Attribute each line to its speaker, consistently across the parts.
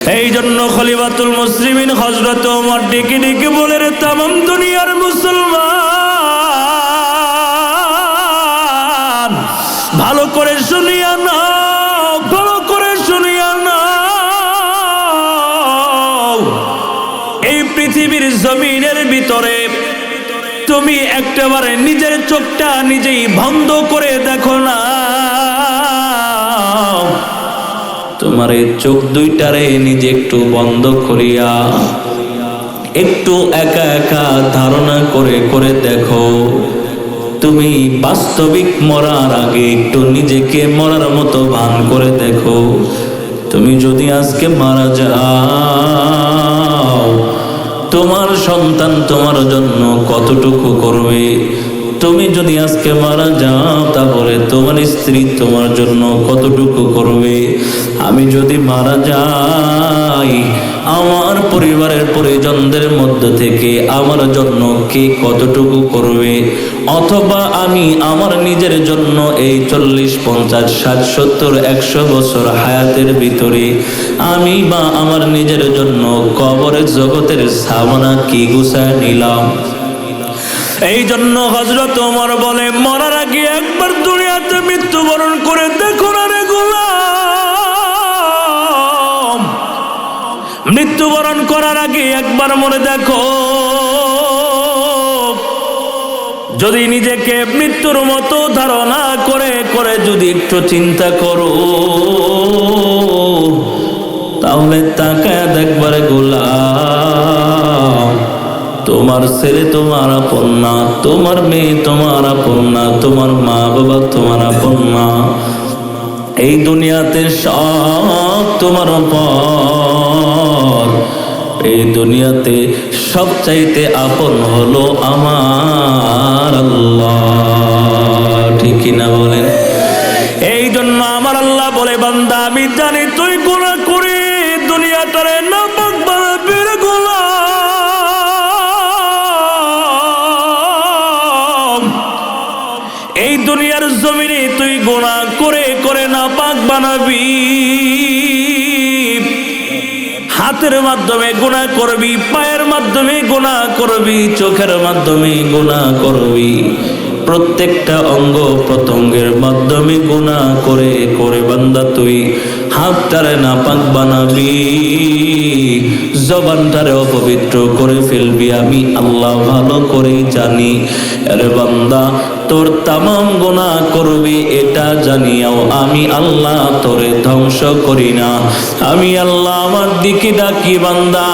Speaker 1: এই জন্য খলিফাতুল মুসলিমিন হযরত ওমর ডেকে ডেকে বলে, রে তামাম দুনিয়ার মুসলমান, ভালো করে শুনিয়া নাও, ভালো করে শুনিয়া নাও। এই পৃথিবীর জমিনের ভিতরে তুমি একবারে নিজের চোখটা নিজেই বন্ধ করে দেখো না। তোমার এই চোখ দুইটারে নিজে একটু বন্ধ করিয়া একটু একা একা ধারণা করে করে দেখো। তুমি বাস্তবিক মরার আগে একটু নিজেকে মরার মতো ভান করে দেখো। তুমি যদি আজকে মারা যাও, তোমার সন্তান তোমার জন্য কতটুকু করবে? তুমি যদি আজকে মারা যাও, তাহলে তোমার স্ত্রী তোমার জন্য কতটুকু করবে? আমি যদি মারা যাই, আমার পরিবারের পরিজনদের মধ্য থেকে আমার জন্য কে কতটুকু করবে? অথবা আমি আমার নিজের জন্য এই 40, 50, 60, 70, 100 বছর হায়াতের ভিতরে আমি বা আমার নিজের জন্য কবরের জগতের সামনা কি গুছায় নিলাম? এই জন্য হযরত ওমর বলে, মরার আগে একবার দুনিয়াতে মৃত্যুবরণ করে দেখো না রে গোলাম। মৃত্যুবরণ করার আগে একবার মনে দেখো। যদি নিজেকে মৃত্যুর মতো ধারণা করে করে যদি একটু চিন্তা করো, তাহলে তাকায় দেখবার গোলাম, তোমার ছেলে তোমার আপন না, তোমার মেয়ে তোমার আপন না, তোমার মা বাবা তোমার আপন না। এই দুনিয়াতে সব তোমার আপন। এই দুনিয়াতে সবচাইতে আপন হলো আমার আল্লাহ। ঠিক কিনা বলেন? এই জন্য আমার আল্লাহ বলে, বান্দা আমি জানি তুই গুনাহ করে দুনিয়াটারে নাপাক বানাবি রে গোলাম। এই দুনিয়ার জমিনে তুই গুনাহ করে করে নাপাক বানাবি। হাতের মাধ্যমে গুনাহ করবি, পায়ের মাধ্যমে গুনাহ করবি, চোখের মাধ্যমে গুনাহ করবি, প্রত্যেকটা অঙ্গ প্রত্যঙ্গের মাধ্যমে গুনাহ করে করে বান্দা তুই হাতটারে নাপাক বানাবি, জবানটারে অপবিত্র করে ফেলবি। আমি আল্লাহ ভালো করেই জানি। আরে বান্দা, তোর তামাম গুনাহ করবি এটা জানিয়াও আমি আল্লাহ তোরে ধ্বংস করি না। আমি আল্লাহ আমার দিকে ডাকি, বান্দা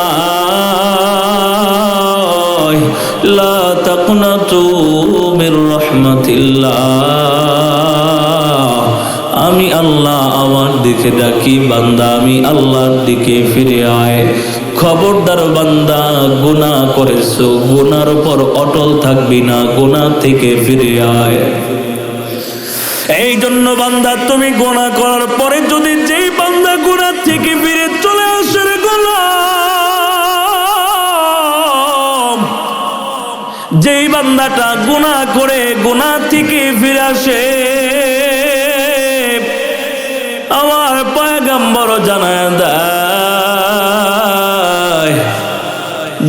Speaker 1: লা তাকনাতু মির রাহমাতিল্লাহ। আমি আল্লাহ আমার দিকে ডাকি, বান্দা আমি আল্লাহর দিকে ফিরে আয়। খবরদার বান্দা, গুনাহ করেছো, গুনার উপর অটল থাকবি না, গুনাহ থেকে ফিরে আয়। এই জন্য বান্দা, তুমি গুনাহ করার পরে যদি যেই বান্দা গুনাহ থেকে ফিরে চলে আসে রে গোলাম, যেই বান্দাটা গুনাহ করে গুনাহ থেকে ফিরে আসে, আমার পয়গম্বর জানায় দেয়,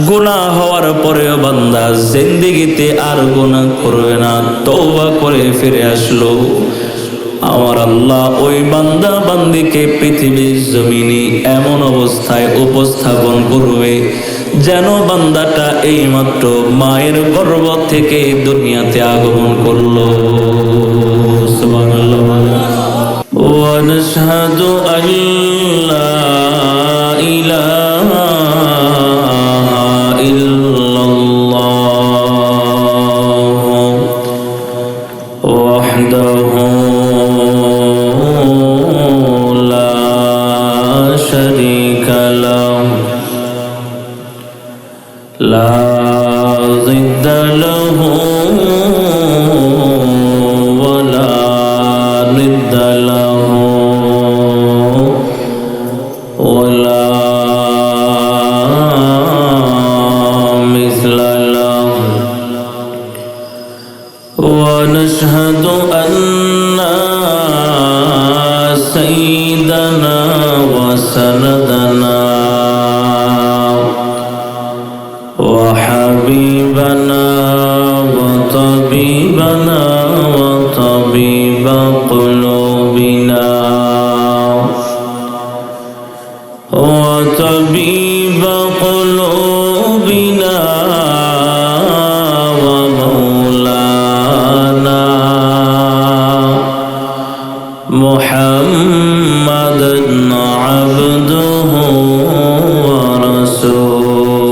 Speaker 1: গুনাহ হওয়ার পরেও বান্দা জিন্দেগিতে আর গুনাহ করবে না, তওবা করে ফিরে আসলো, আমার আল্লাহ ওই বান্দা বান্দিকে পৃথিবীর জমিনে এমন অবস্থায় উপস্থাপন করবে যেন বান্দাটা এইমাত্র মায়ের গর্ভ থেকে দুনিয়াতে আগমন করলো। সুবহানাল্লাহ। ওয়া নাশহাদু আল্লা ইলাহা ইল্লাল্লাহ ওয়াহদাহু লা শারীকা লাহু লা জিদ্দা লাহু ওয়ালা নিদ্দা লাহু ওয়ালা وطبيب قلوبنا ومولانا محمدا عبده ورسوله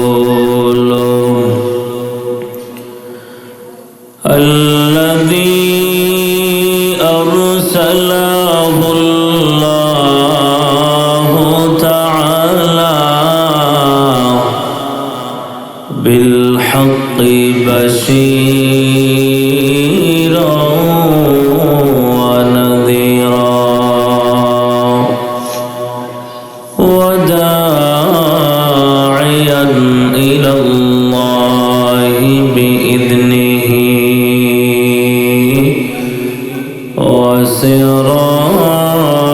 Speaker 1: الذي أرسله الله تعالى بالحق بشيرا ونذيرا وداعيا إلى الله بإذنه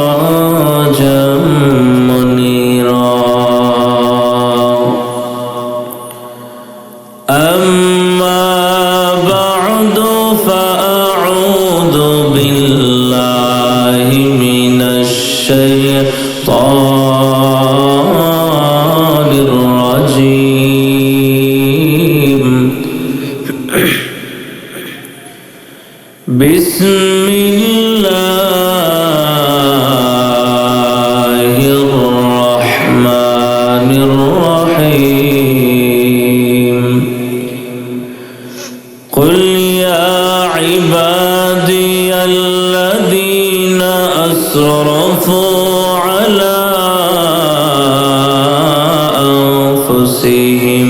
Speaker 1: وسراجا منيرا أما بعد فأعوذ بالله من الشيطان الرجيم بسم الله الرحمن الرحيم قل يا عبادي الذين أسرفوا على أنفسهم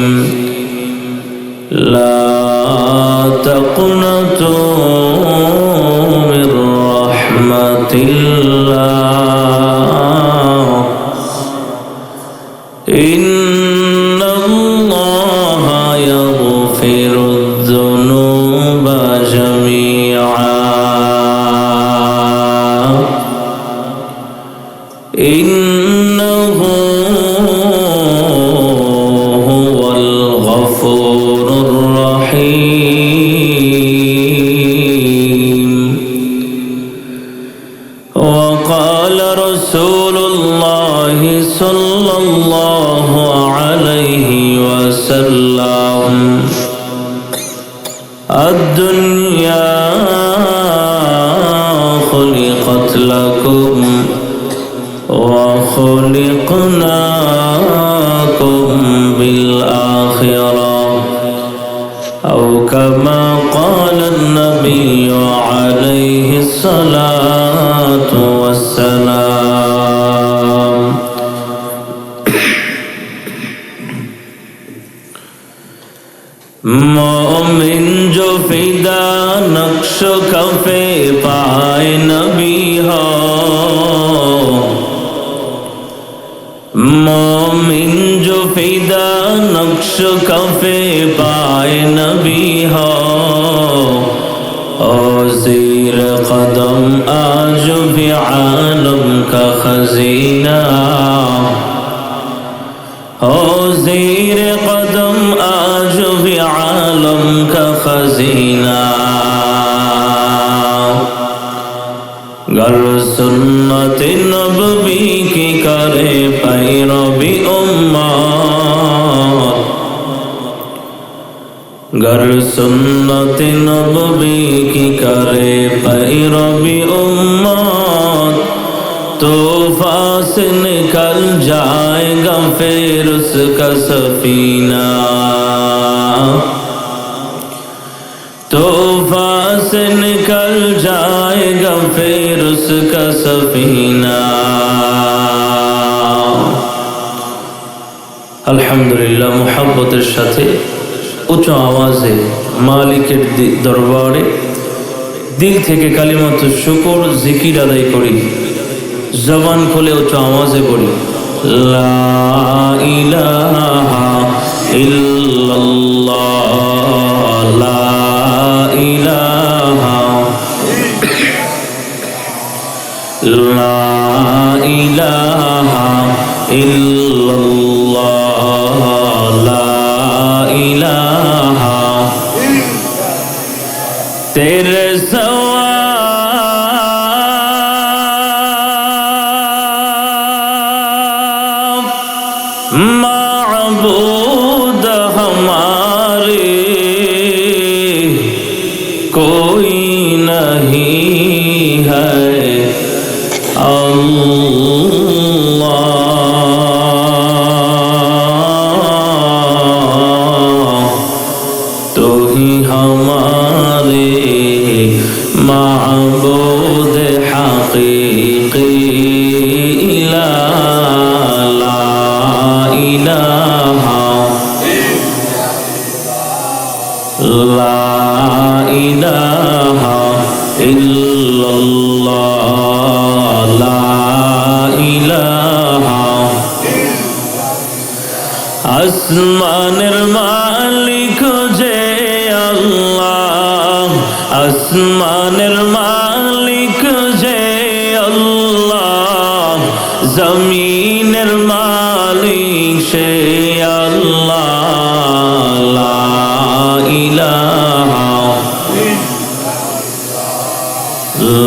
Speaker 1: لا تقنطوا من رحمة الله إن الله يغفر الذنوب جميعا إنه هو الغفور الرحيم وقال رسول الله صلى الله عليه وسلم الدنيا خلقت لكم وخلقناكم بالآخرة أو كما قال النبي عليه الصلاة والسلام मोमिन जो फिदा नक्श कफे पाए नबी हो मोमिन जो फिदा नक्श कफे पाए नबी हो और ज़ीर कदम आज भी आलम का खजीना हो ज़ीर कदम आज भी आलम का खजीना गर सुन्नत नबवी की करे पैरवी उम्मत गर सुन्नत नबवी की करे पैरवी उम्मत तूफा से निकल जाएगा फिर उसका सफीना तूफा से निकल जाएगा फिर उसका सफीना अल्हम्दुलिल्लाह मुहब्बतेर साथे उच्च आवाजे मालिकेर दरबारे दिल থেকে কালিমাতু শুকর জিকির আদায় করি জবান খুলে উচ্চ আওয়াজে পড়ি লা ইলাহা ইল্লাল্লাহ লা ইলাহা লা ইলাহা ইল্লাল্লাহ লা ইলাহা তেরে माबूद हमारे कोई नहीं है अल्लाह तो ही हमारे माबूद हकीकी ला इलाहा इल्लल्लाह ला इलाहा আসমানের মালিক যে আল্লাহ আসমানের মালিক যে আল্লাহ জমিনের মালিক সে আল্লাহ লা ইলাহা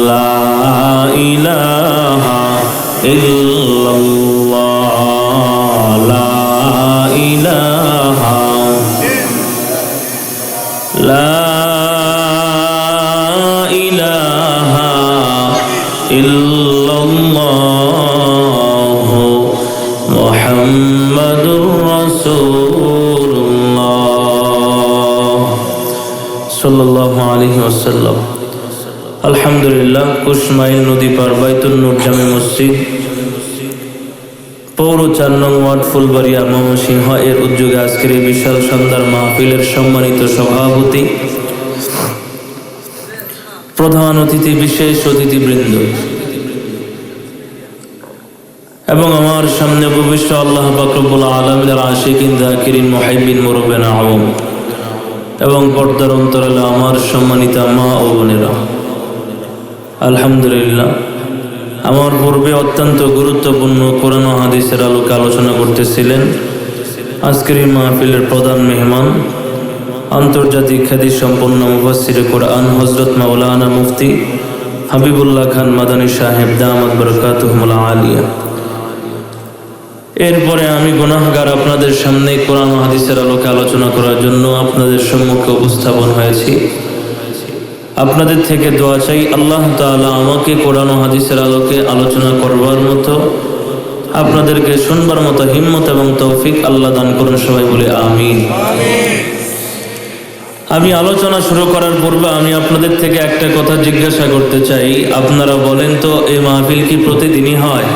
Speaker 1: লা ইলাহা ইল্লাল্লাহ লা ইলাহা লা ইলাহা ইল্লাল্লাহ মুহাম্মাদুর রাসূলুল্লাহ সাল্লাল্লাহু আলাইহি ওয়াসাল্লাম। আলহামদুলিল্লাহ, কুশমাইল নদী পার বাইতুল নূর জামে মসজিদ পৌর 4 নং ওয়ার্ড ফুলবাড়িয়া ময়মনসিংহ এর উদ্যোগে আজকের এই বিশাল সন্ধ্যার মাহফিলের সম্মানিত সভাপতি, প্রধান অতিথি, বিশেষ অতিথিবৃন্দ এবং আমার সামনে উপবিষ্ট আল্লাহ পাক রব্বুল আলামিনের আশিকিন যাকিরিন মুহিব্বিন মুরব্বিন আওয়াম এবং পর্দার অন্তরালে আমার সম্মানিত মা ও বোনেরা, আলহামদুলিল্লাহ, আমার পূর্বে অত্যন্ত গুরুত্বপূর্ণ কোরআন ও হাদিসের আলোকে আলোচনা করতেছিলেন আজকের এই মাহফিলের প্রধান মেহমান, আন্তর্জাতিক খ্যাতি সম্পন্ন মুফাসসিরে কোরআন হযরত মাওলানা মুফতি হাবিবুল্লাহ খান মাদানী সাহেব দামাত বরকাতুহুল আলিয়া। এরপরে আমি গুনাহগার আপনাদের সামনে কোরআন ও হাদিসের আলোকে আলোচনা করার জন্য আপনাদের সম্মুখে উপস্থাপন হয়েছি। আপনাদের থেকে দোয়া চাই আল্লাহ তাআলা আমাকে কোরআন ও হাদিসের আলোকে আলোচনা করবার মতো, আপনাদেরকে শুনবার মতো হিম্মত এবং তৌফিক আল্লাহ দান করুন। সবাই বলে আমিন। আমি আলোচনা শুরু করার পূর্বে আমি আপনাদের থেকে একটা কথা জিজ্ঞাসা করতে চাই। আপনারা বলেন তো, এই মাহফিল কি প্রতিদিনই হয়?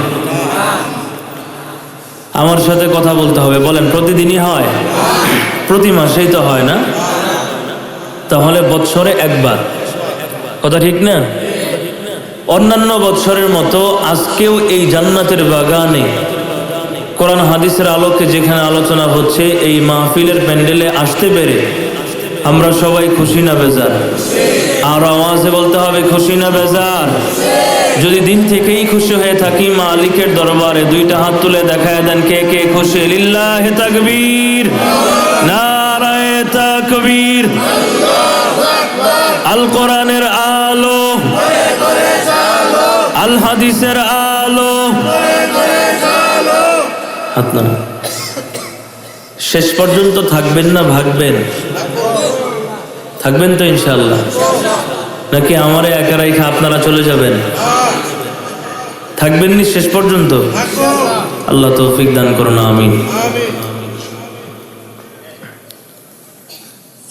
Speaker 1: আমার সাথে কথা বলতে হবে, বলেন প্রতিদিনই হয়? প্রতি মাসেই তো হয় না? তাহলে বৎসরে একবার, কথা ঠিক না? অন্যান্য বৎসরের মতো আজকেও এই জান্নাতের বাগানে কোরআন হাদিসের আলোকে যেখানে আলোচনা হচ্ছে, এই মাহফিলের প্যান্ডেলে আসতে পেরে আমরা সবাই খুশি না বেজার? আর আওয়াজে বলতে হবে খুশি না বেজার? যদি দিন থেকেই খুশি হয়ে থাকি, মালিকের দরবারে দুইটা হাত তুলে দেখায় দেন কে কে খুশি। লিল্লাহি তাকবীর, নারায়ে তাকবীর। আল কোরআনের আলো, আল হাদিসের আলো, হাত না। শেষ পর্যন্ত থাকবেন না ভাগবেন? থাকবেন তো ইনশাআল্লাহ? নাকি আমারে একা রাইখা আপনারা চলে যাবেন? থাকবেন নি শেষ পর্যন্ত? আল্লাহ তৌফিক দান করুন, আমিন।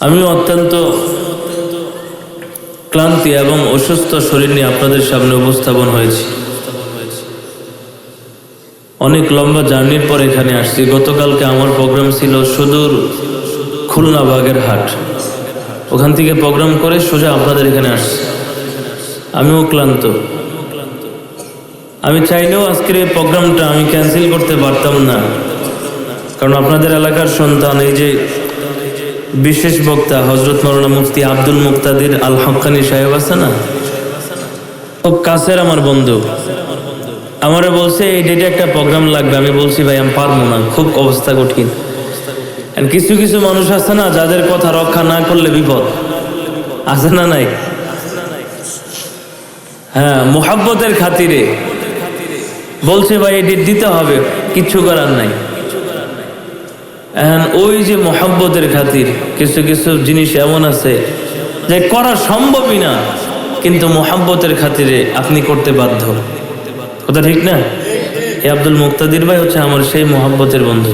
Speaker 1: আমি অত্যন্ত ক্লান্তি এবং অসুস্থ শরীর নিয়ে আপনাদের সামনে উপস্থাপন হয়েছি। অনেক লম্বা জার্নির পর এখানে আসছি। গতকালকে আমার প্রোগ্রাম ছিল সুদূর খুলনা বাগেরহাট, ওখান থেকে প্রোগ্রাম করে সোজা আপনাদের এখানে আসছি। আমিও ক্লান্ত। আমি চাইলেও আজকের এই প্রোগ্রামটা আমি ক্যান্সেল করতে পারতাম না, কারণ আপনাদের এলাকার সন্তান, এই যে বিশেষ বক্তা হযরত মাওলানা মুফতি আব্দুল মুক্তাদির আল হক্কানি সাহেব আছে না, খুব কাছের আমার বন্ধু, আমারে বলছে এই ডেটে একটা প্রোগ্রাম লাগবে। আমি বলছি ভাই আমি পারবো না, খুব অবস্থা কঠিন। আর কিছু কিছু মানুষ আছে না, যাদের কথা রক্ষা না করলে বিপদ আছে না নাই? হ্যাঁ, মুহাব্বতের খাতিরে বলছে ভাই এই ডেট দিতে হবে, কিচ্ছু করার নাই। এখন ওই যে মোহাব্বতের খাতির কিছু কিছু জিনিস এমন আছে যে করা সম্ভবই না, কিন্তু মোহাব্বতের খাতিরে আপনি করতে বাধ্য। কথা ঠিক না? এই আব্দুল মুক্তাদির ভাই হচ্ছে আমার সেই মোহাব্বতের বন্ধু,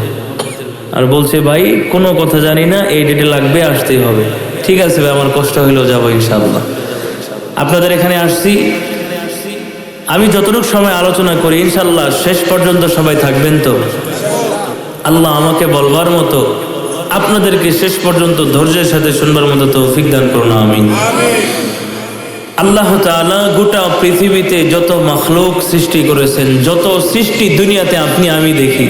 Speaker 1: আর বলছে ভাই কোনো কথা জানি না, এই ডেটে লাগবে, আসতেই হবে। ঠিক আছে ভাই, আমার কষ্ট হইলেও যাবো ইনশাআল্লাহ। আপনাদের এখানে আসছি, আমি যতটুকু সময় আলোচনা করি ইনশাআল্লাহ শেষ পর্যন্ত সবাই থাকবেন তো? আল্লাহ আমাকে বলবার মতো, আপনাদেরকে শেষ পর্যন্ত ধৈর্যের সাথে শুনবার মতো তৌফিক দান করুন, আমিন। আল্লাহ তাআলা গোটা পৃথিবীতে যত মাখলুক সৃষ্টি করেছেন, যত সৃষ্টি দুনিয়াতে আপনি আমি দেখি,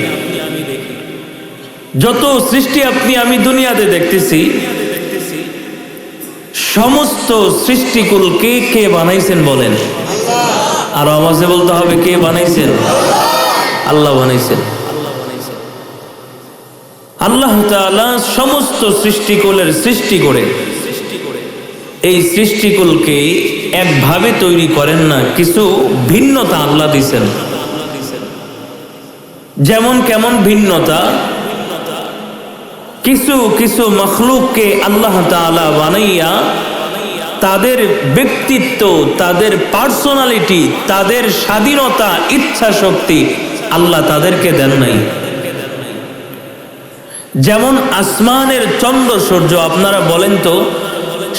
Speaker 1: যত সৃষ্টি আপনি আমি দুনিয়াতে দেখতেছি, সমস্ত সৃষ্টিকুলকে কে বানাইছেন বলেন? আর আওয়াজে বলতে হবে, কে বানাইছেন? আল্লাহ বানাইছেন। আল্লাহ তাআলা সমস্ত সৃষ্টিকুলের সৃষ্টি করে এই সৃষ্টিকুলকে একভাবে তৈরি করেন না, কিছু ভিন্নতা আল্লাহ দিয়েছেন। যেমন কেমন ভিন্নতা? কিছু কিছু মখলুককে আল্লাহ তাআলা বানাইয়া তাদের ব্যক্তিত্ব, তাদের পার্সোনালিটি, তাদের স্বাধীনতা, ইচ্ছা শক্তি আল্লাহ তাদেরকে দেন নাই। যেমন আসমানের চন্দ্র সূর্য, আপনারা বলেন তো,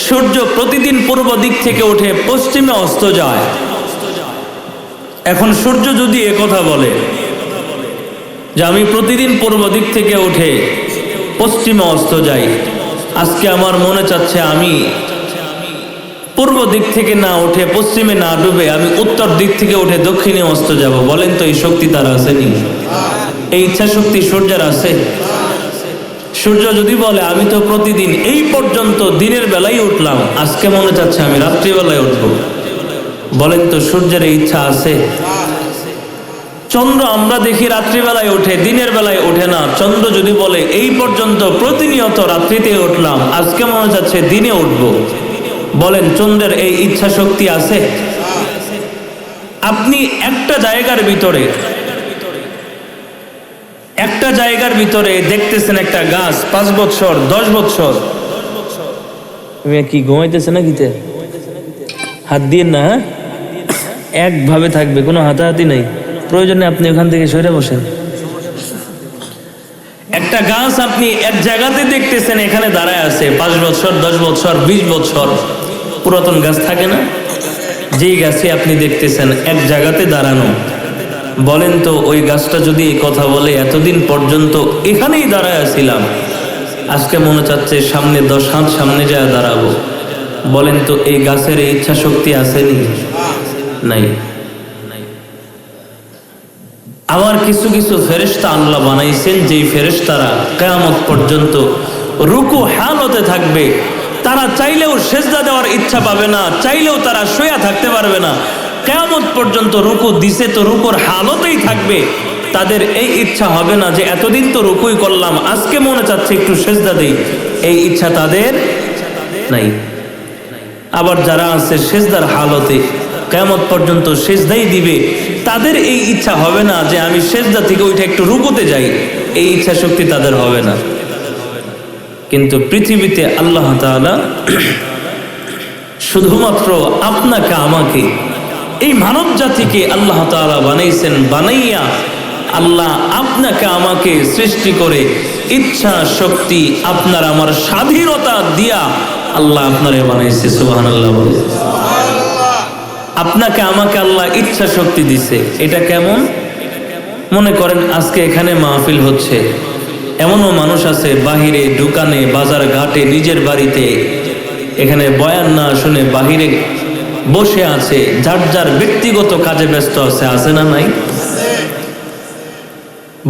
Speaker 1: সূর্য প্রতিদিন পূর্ব দিক থেকে উঠে পশ্চিমে অস্ত যায়। এখন সূর্য যদি একথা বলে যে আমি প্রতিদিন পূর্ব দিক থেকে উঠে পশ্চিমে অস্ত যাই, আজকে আমার মনে চাচ্ছে আমি পূর্ব দিক থেকে না উঠে পশ্চিমে না ডুবে আমি উত্তর দিক থেকে উঠে দক্ষিণে অস্ত যাব, বলেন তো এই শক্তি তার আসেনি? এই ইচ্ছা শক্তি সূর্যের আছে? সূর্য যদি বলে আমি তো প্রতিদিন এই পর্যন্ত দিনের বেলায় উঠলাম, আজকে মনে চাচ্ছে আমি রাত্রিবেলায় উঠবো, বলেন তো সূর্যের এই ইচ্ছা আছে? চন্দ্র আমরা দেখি রাত্রিবেলায় ওঠে, দিনের বেলায় ওঠে না। চন্দ্র যদি বলে এই পর্যন্ত প্রতিনিয়ত রাত্রিতে উঠলাম, আজকে মনে যাচ্ছে দিনে উঠবো, বলেন চন্দ্রের এই ইচ্ছা শক্তি আছে? আপনি একটা জায়গার ভিতরে দেখতেছেন একটা গাছ 5 বছর 10 বছর, কি ঘুমাইতেছে না? কিতে হাত দিয়ে না, একভাবে থাকবে, কোনো হাতাহাতি নাই, প্রয়োজনে আপনি ওখান থেকে সরে বসেন। একটা গাছ আপনি এক জায়গাতে দেখতেছেন, এখানে দাঁড়ায় আছে 5 বছর 10 বছর 20 বছর, পুরাতন গাছ থাকে না, যেই গাছে আপনি দেখতেছেন এক জায়গাতে দাঁড়ানো, বলেন তো ওই গাছটা যদি এই কথা বলে এতদিন পর্যন্ত এখানেই দাঁড়ায় আছিলাম, আজকে মনে চাচ্ছে সামনে 10 হাত সামনে যায় দাঁড়াবো, বলেন তো এই গাছের এই ইচ্ছা শক্তি আসেনি? নাই। আবার কিছু কিছু ফেরেশতা আল্লাহ বানাইছেন, যেই ফেরেশতারা কিয়ামত পর্যন্ত রুকু হালতে থাকবে, তারা চাইলেও সেজদা দেওয়ার ইচ্ছা পাবে না, চাইলেও তারা শুয়ে থাকতে পারবে না, কিয়ামত পর্যন্ত রুকু দিছে তো রুকুর হালতেই থাকবে, তাদের এই ইচ্ছা হবে না যে এতদিন তো রুকুই করলাম, আজকে মনে চাচ্ছে একটু সেজদা দেই, এই ইচ্ছা তাদের নাই। আবার যারা আছে সেজদার হালতে কিয়ামত পর্যন্ত সেজদাই দিবে, তাদের এই ইচ্ছা হবে না যে আমি সেজদা থেকে উঠে একটু রুকুতে যাই, এই ইচ্ছা শক্তি তাদের হবে না। কিন্তু পৃথিবীতে আল্লাহ তাআলা শুধুমাত্র আপনাকে আমাকে, এই মানব জাতিকে আল্লাহ তাআলা বানাইছেন, বানাইয়া আল্লাহ আপনাকে আমাকে সৃষ্টি করে ইচ্ছা শক্তি আপনার আমার স্বাধীনতা দিয়া আল্লাহ আপনারে বানাইছে। সুবহানাল্লাহ বলে। আপনাকে আমাকে আল্লাহ ইচ্ছা শক্তি দিছে। এটা কেমন? মনে করেন আজকে এখানে মাহফিল হচ্ছে, এমনও মানুষ আছে বাহিরে, দোকানে, বাজার ঘাটে, নিজের বাড়িতে এখানে বয়ান না শুনে বাহিরে বসে আছে, যার যার ব্যক্তিগত কাজে ব্যস্ত আছে না নাই?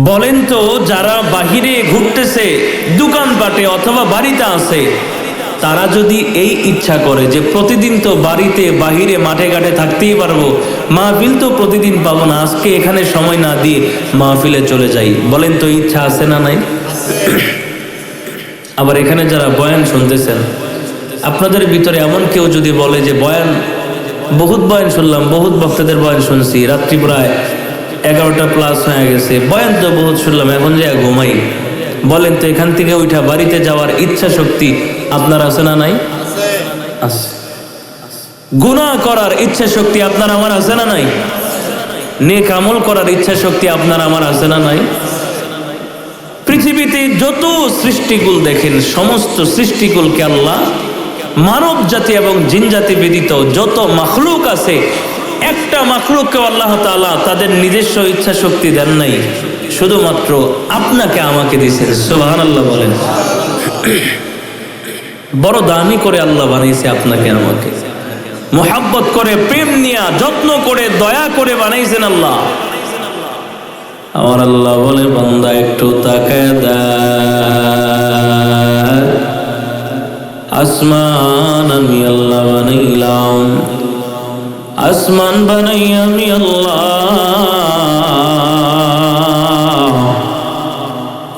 Speaker 1: বলেন তো যারা বাহিরে ঘুরতেছে, দোকানপাটে অথবা বাড়িতে আছে, তারা যদি এই ইচ্ছা করে যে প্রতিদিন তো বাড়িতে বাহিরে মাঠে ঘাটে থাকতেই পারবো, মাহফিল তো প্রতিদিন পাবো না, আজকে এখানে সময় না দিয়ে মাহফিলে চলে যাই, বলেন তো ইচ্ছা আছে না নাই? আবার এখানে যারা বয়ান শুনতেছেন, আপনাদের ভিতরে এমন কেউ যদি বলে যে বয়ান, বহুত বয়ান শুনলাম, বহুত বক্তাদের বয়ান শুনছি, রাত্রি প্রায় 11টা প্লাস হয়ে গেছে, বয়ান তো বহুত শুনলাম, এখন যে ঘুমাই, বলেন তো এখান থেকে উঠা বাড়িতে যাওয়ার ইচ্ছা শক্তি আপনার আছে না নাই? আছে। গুনাহ করার ইচ্ছা শক্তি আপনার আমার আছে না নাই? নেক আমল করার ইচ্ছা শক্তি আপনার আমার আছে না নাই? পৃথিবীতে যত সৃষ্টিকুল দেখেন, সমস্ত সৃষ্টিকুলকে আল্লাহ, মানব জাতি এবং জিন জাতি ব্যতীত যত মাখলুক আছে, একটা মাখলুককে আল্লাহ তাআলা তাদের নিজস্ব ইচ্ছা শক্তি দেন নাই, শুধুমাত্র আপনাকে আমাকে দিয়েছেন। সুবহানাল্লাহ বলেন। বড় দামি করে আল্লাহ বানাইছে আপনাকে আমাকে, মোহাব্বত করে, প্রেম নিয়া, যত্ন করে, দয়া করে বানাইছেন আল্লাহ। আমার আল্লাহ বলে, বান্দা একটু তাকায় দেখ, আসমান আমি আল্লাহ বানাইলাম, আসমান বানাই আমি আল্লাহ।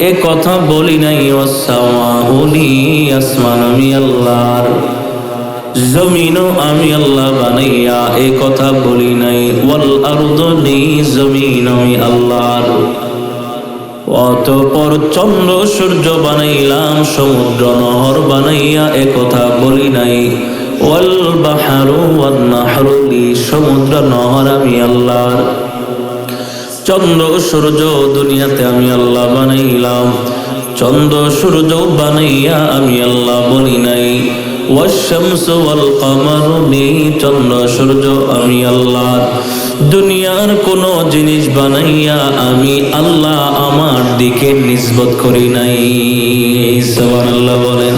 Speaker 1: এ কথা বলি নাই ওয়াসসামাউলি, আসমান আমি আল্লাহর, জমিনও আমি আল্লাহ বানাইয়া এ কথা বলি নাই, ওয়াল আরদুনি, জমিন আমি আল্লাহর। অতঃপর চন্দ্র সূর্য বানাইলাম, সমুদ্র নহর বানাইয়া এ কথা বলি নাই, ওয়াল বাহরু ওয়ান নাহরুলি, সমুদ্র নহর আমি আল্লাহর। চন্দ্র সূর্য দুনিয়াতে আমি আল্লাহ বানাইলাম, চন্দ্র সূর্য বানাইয়া আমি আল্লাহ বলি নাই, ওয়াশ-শামসু ওয়াল কামারু, চন্দ্র সূর্য আমি আল্লাহ। দুনিয়ার কোন জিনিস বানাইয়া আমি আল্লাহ আমার দিকে নিসবত করি নাই। সুবহানাল্লাহ বলেন।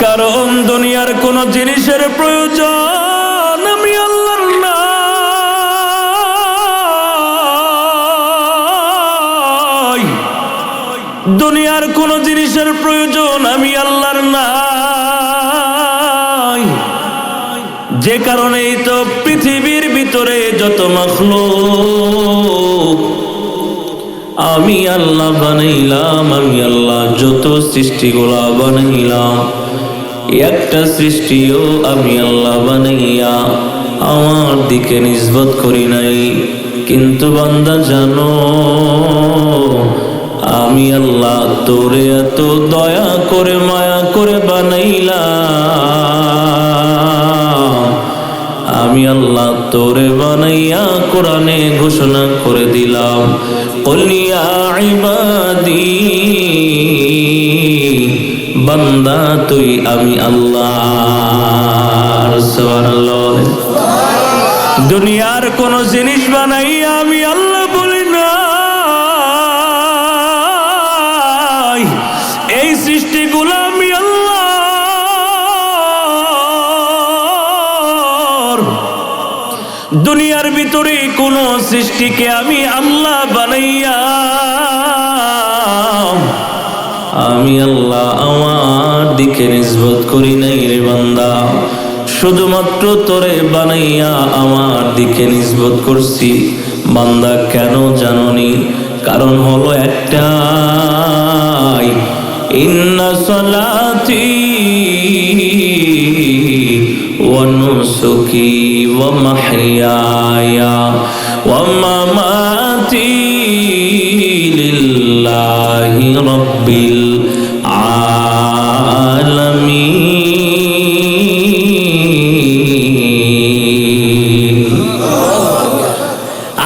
Speaker 1: কারণ দুনিয়ার কোন জিনিসের প্রয়োজন আমি আল্লাহর নাই, দুনিয়ার কোন জিনিসের প্রয়োজন আমি আল্লাহর নাই। যে কারণেই তো পৃথিবীর ভিতরে যত মাখলুক আমি আল্লাহ বানাইলাম, আমি আল্লাহ যত সৃষ্টিগুলা বানাইলাম, একটা সৃষ্টিও আমি আল্লাহ বানাইয়া আমার দিকে নিসবত করি নাই। কিন্তু বান্দা জানো, আমি আল্লাহ তোরে এত দয়া করে মায়া করে বানাইলাম, আমি আল্লাহ তোরে বানাইয়া কোরআনে ঘোষণা করে দিলাম, কুল ইয়া ইবাদি, বান্দা তুই আমি আল্লাহর। সুবহানাল্লাহ। দুনিয়ার কোন জিনিস বানাইয়া আমি আল্লাহ বলি নাই, এই সৃষ্টিগুলো আমি আল্লাহর। দুনিয়ার ভিতরে কোন সৃষ্টিকে আমি আল্লাহ বানাইয়া আমি আল্লাহ আমার দিকে নিসবত করি নাই রে বান্দা, শুধুমাত্র তোরে বানাইয়া আমার দিকে নিসবত করছি। বান্দা কেন জাননি? কারণ হলো একটাই, ইন্না সলাতি ওয়া নুসুকি ওয়া মাহইয়ায়া ওয়া মামাতি লিল্লাহি রাব্বিল আলামিন।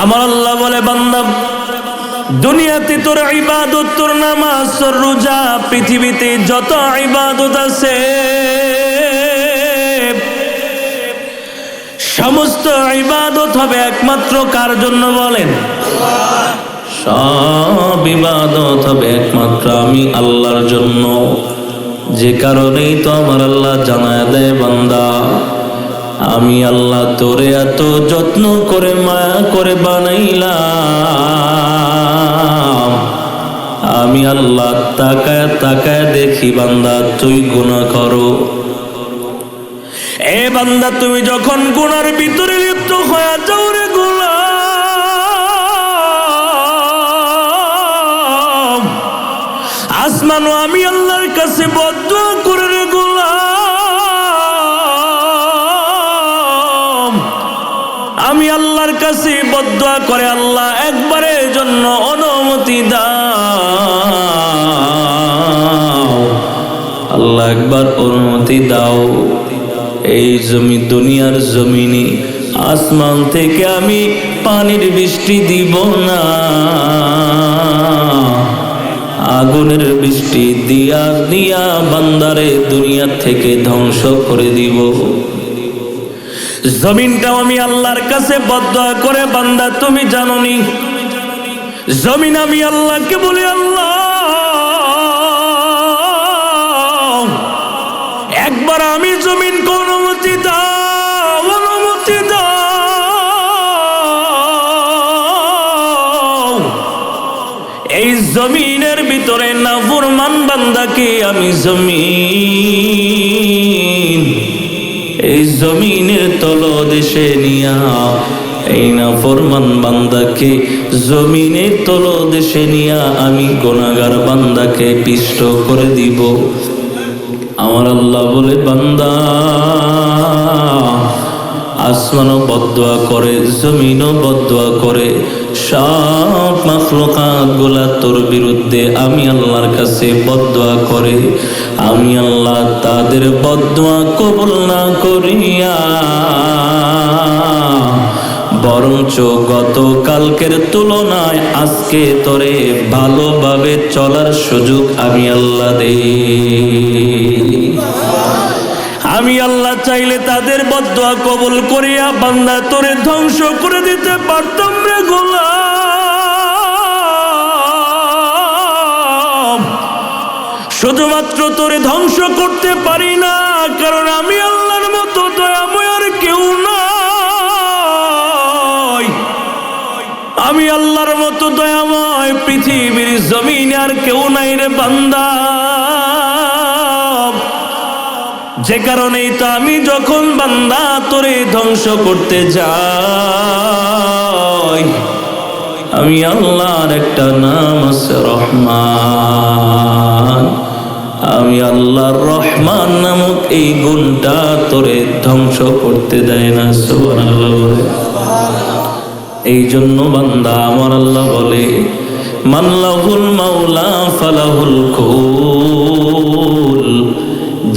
Speaker 1: আমার আল্লাহ বলে, বান্দা দুনিয়াতে তোর ইবাদত, তোর নামাজ, তোর রোজা, পৃথিবীতে যত ইবাদত আছে সমস্ত ইবাদত হবে একমাত্র কার জন্য বলেন? সব ইবাদত হবে একমাত্র আমি আল্লাহর জন্য। যে কারণেই তো আমার আল্লাহ জানায় দেয়, বান্দা আমি আল্লাহ তোরে এত যত্ন করে মায়া করে বানাইলাম, আমি আল্লাহ তাকায় তাকায় দেখি বান্দা তুই গুনাহ করো। এ বান্দা তুমি যখন গুনার ভিতরে লিপ্ত হয়ে যাও রে গোলাম, আসমানও আমি আল্লাহর কাছে বদদুয়া করে রে গোলাম, আমি আল্লাহর কাছে বদদুয়া করে, আল্লাহ একবারের জন্য অনুমতি দাও, আল্লাহ একবার অনুমতি দাও, এই জমি দুনিয়ার জমিনে আসমান থেকে আমি পানির বৃষ্টি দিব না, আগুনের বৃষ্টি দিয়া দিয়া বান্দারে দুনিয়া থেকে ধ্বংস করে দিব। জমিনটাও আমি আল্লাহর কাছে বদদোয়া করে, বান্দা তুমি জানোনি জমিন আমি আল্লাহকে বলি, আল্লাহ একবার আমি জমিনকে অনুমতি দাও, অনুমতি দাও, এই জমিনের ভিতরে নাফরমান বান্দাকে আমি জমিন এই জমিনের তলদেশে নিয়া এই নাফরমান বান্দাকে জমিনের তলদেশে নিয়া আমি গুনাহগার বান্দাকে পিষ্ট করে দিব। আমার আল্লাহ বলে, বান্দা আসমানও বদদোয়া করে, জমিনও বদদোয়া করে, সব মাখলুকাত গুলা তোর বিরুদ্ধে আমি আল্লাহর কাছে বদদোয়া করে, আমি আল্লাহ তাদের বদদোয়া কবুল না করিয়া বরঞ্চ গতকালকের তুলনায় আজকে তোরে ভালোভাবে চলার সুযোগ আমি আল্লাহ দেই। আমি আল্লাহ চাইলে তাদের বদদোয়া কবুল করিয়া বান্দা তোরে ধ্বংস করে দিতে পারতাম রে গোলাম, শুধুমাত্র তোরে ধ্বংস করতে পারি না, কারণ আমি আল্লাহর মতো দয়াময় আর কেউ নাই, আমি আল্লাহর মতো দয়াময় পৃথিবীর জমিনে আর কেউ নাই রে বান্দা। যে কারণেই তো আমি যখন বান্দা তোরে ধ্বংস করতে যাই, আমি আল্লাহর একটা নাম আছে রহমান, আমি আল্লাহর রহমান নামক এই গুণটা তোরে ধ্বংস করতে দেয় না। সুবহানাল্লাহ। এই জন্য বান্দা আমার আল্লাহ বলে, মান লাহুল মাওলা ফালাহুল কুল,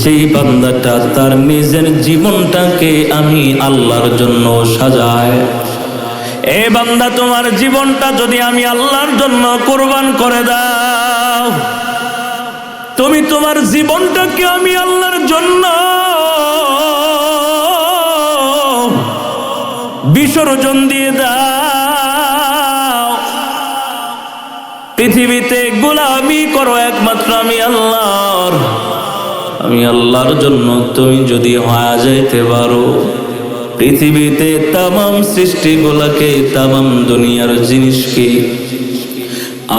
Speaker 1: যেই বান্দাটা তার নিজের জীবনটাকে আমি আল্লাহর জন্য সাজায়, এ বান্দা তোমার জীবনটা যদি আমি আল্লাহর জন্য কোরবান করে দাও, তুমি তোমার জীবনটাকে আমি আল্লাহর জন্য বিসর্জন দিয়ে দাও, পৃথিবীতে গোলামি করো একমাত্র আমি আল্লাহর, আমি আল্লাহর জন্য তুমি যদি হয়ে যাইতে পারো, পৃথিবীতে তামাম সৃষ্টিগুলাকে, তামাম দুনিয়ার জিনিসকে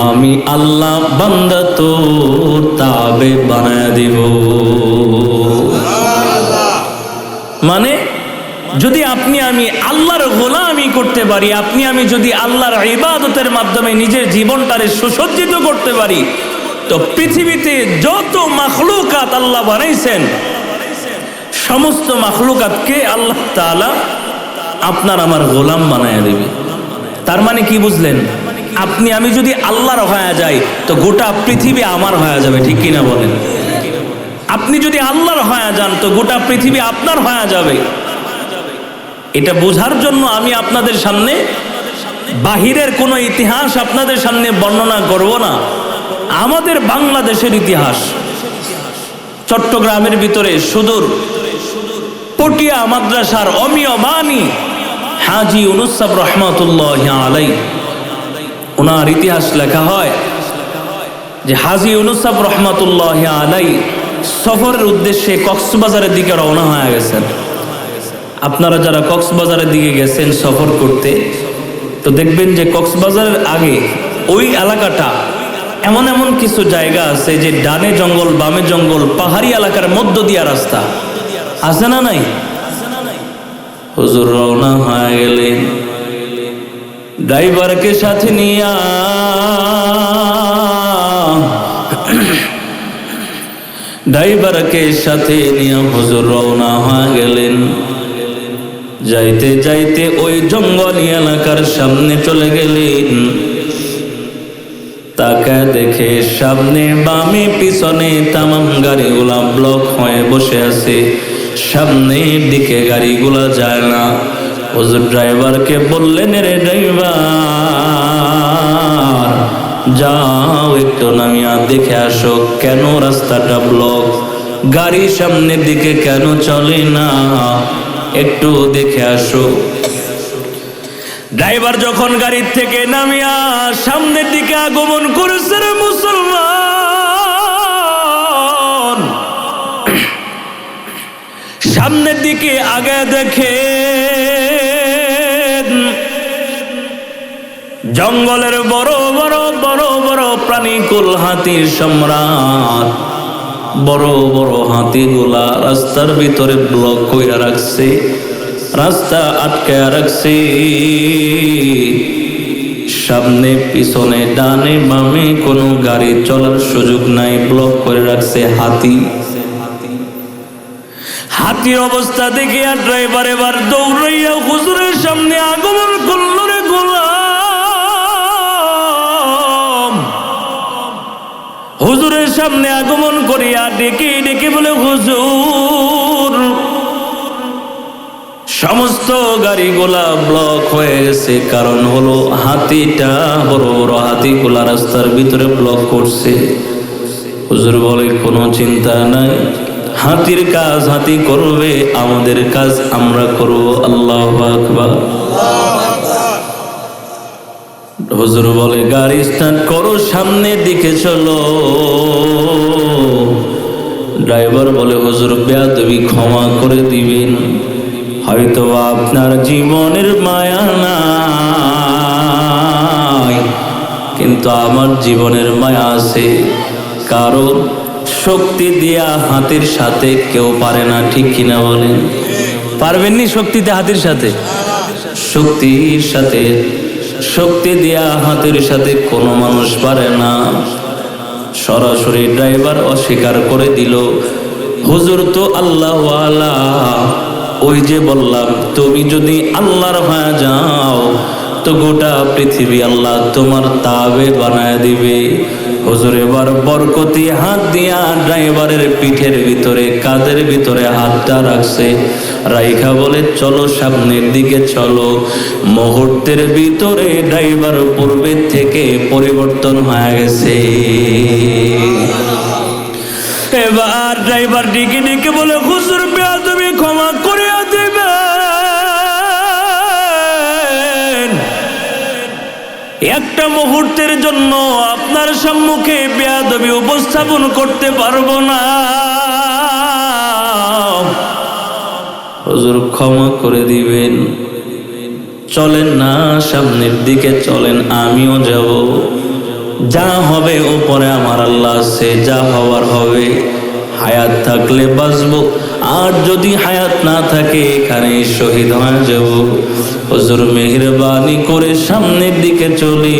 Speaker 1: আমি আল্লাহ বান্দা তোর তাবে বানায় দিব। মানে যদি আপনি আমি আল্লাহর গোলামি করতে পারি, আপনি আমি যদি আল্লাহর ইবাদতের মাধ্যমে নিজের জীবনটারে সুসজ্জিত করতে পারি, তো পৃথিবীতে যত মাখলুকাত আল্লাহ বানাইছেন সমস্ত মাখলুকাতকে আল্লাহ তাআলা আপনার আমার গোলাম বানায় দেবে। তার মানে কি বুঝলেন? আপনি আমি যদি আল্লাহর হয়ে যাই তো গোটা পৃথিবী আমার হয়ে যাবে, ঠিক কিনা বলেন? আপনি যদি আল্লাহর হয়ে যান তো গোটা পৃথিবী আপনার হয়ে যাবে। এটা বোঝার জন্য আমি আপনাদের সামনে বাহিরের কোনো ইতিহাস আপনাদের সামনে বর্ণনা করব না, আমাদের বাংলাদেশের ইতিহাস। চট্টগ্রামের ভিতরে সুদূর পটিয়া মাদ্রাসার অমীয় বাণী হাজী ইউনূস সাহেব রহমাতুল্লাহি আলাইহি, ওনার ইতিহাস লেখা হয় যে হাজী ইউনূস সাহেব রহমাতুল্লাহি আলাইহি সফরের উদ্দেশ্যে কক্সবাজারের দিকে রওনা হয়ে গেছেন। আপনারা যারা কক্সবাজারের দিকে গেছেন সফর করতে, তো দেখবেন যে কক্সবাজারের আগে ওই এলাকাটা এমন এমন কিছু জায়গা আছে যে ডানে জঙ্গল বামে জঙ্গল, পাহাড়ি এলাকার মধ্য দিয়া রাস্তা আছে না নাই? হুজুর রওনা হয়ে গেলেন ড্রাইভারকে সাথে নিয়া, ড্রাইভারকে সাথে নিয়ে হুজুর রওনা হয়ে গেলেন। যাইতে যাইতে ওই জঙ্গলি এলাকার সামনে চলে গেলেন। তাকায় দেখে সামনে বামে পিছনে তামাম গাড়িগুলা ব্লক হয়ে বসে আছে, সামনের দিকে গাড়িগুলা যায় না। হুজুর ড্রাইভারকে বললেন, রে ড্রাইভার, যাও একটু নামিয়া দেখে আসো কেন রাস্তাটা ব্লক, গাড়ি সামনের দিকে কেন চলে না, একটু দেখে আসো। ড্রাইভার যখন গাড়ির থেকে নামিয়া সামনের দিকে আগমন করেছে, রে মুসলমান, সামনের দিকে আগে দেখে জঙ্গলের বড় বড় বড় বড় প্রাণীকুল হাতির সম্রাট, বড় বড় হাতিগুলা রাস্তার ভিতরে ব্লক কইরা রাখছে, রাস্তা আটকায়া রাখছে। সামনে পিছনে ডানে বামে কোনো গাড়ি চলার সুযোগ নাই, ব্লক করে রাখছে হাতি। হাতির অবস্থা দেখে আর ড্রাইভার এবার দৌড়াইয়া হুজুরের সামনে আগমন করল, রে গোলাম। হুজুরের সামনে আগমন করিয়া ডেকে ডেকে বলে, হুজুর, সমস্ত গাড়িগুলা ব্লক হয়ে গেছে, কারণ হলো হাতিটা, বড় বড় হাতিগুলা রাস্তার ভিতরে ব্লক করছে। হুজুর বলে, কোনো চিন্তা নাই, হাতির কাজ হাতি করবে, আমাদের কাজ আমরা করব। আল্লাহু আকবার। হুজুর বলে, গাড়ি স্টার্ট করো, সামনের দিকে চলো। ড্রাইভার বলে, হুজুর বেয়াদবি ক্ষমা করে দিবেন, হয়তো আপনার জীবনের মায়া নাই, কিন্তু আমার জীবনের মায়া আছে, কারণ শক্তি দিয়া হাতির সাথে কেউ পারে না, ঠিক কিনা বলেন? পারবেননি শক্তিতে হাতির সাথে? শক্তির সাথে, শক্তি দিয়া হাতির সাথে কোনো মানুষ পারে না। সরাসরি ড্রাইভার অস্বীকার করে দিল, হুজুর তো আল্লাহওয়ালা, ওই যে বললাম, তুমি যদি আল্লাহর হয়ে যাও তো গোটা পৃথিবী আল্লাহ তোমার তাবে বানায় দিবে। হুজুর এবার বরকতি হাত দিয়া ড্রাইভারের পিঠের ভিতরে, কাঁধের ভিতরে হাতটা রাখছে, রাইখা বলে, চলো সামনের দিকে চলো। মুহূর্তের ভিতরে ড্রাইভার পূর্বের থেকে পরিবর্তন হয়ে গেছে। এবার ড্রাইভার ডেকে ডেকে বলে, হুজুর বেয়াদবি ক্ষমা করে দিবেন, একটা মুহূর্তের জন্য আপনার সম্মুখে বেয়াদবি উপস্থাপন করতে পারবো না, হুজুর ক্ষমা করে দিবেন, চলেন না সামনের দিকে চলেন, আমিও যাব, যা হবে উপরে আমার আল্লাহ আছে, যা হওয়ার হবে, হায়াত থাকলে বাঁচবো, আর যদি হায়াত না থাকে এখানে শহীদ হয়ে যাব। হুজুর মেহেরবানি করে সামনের দিকে চলি।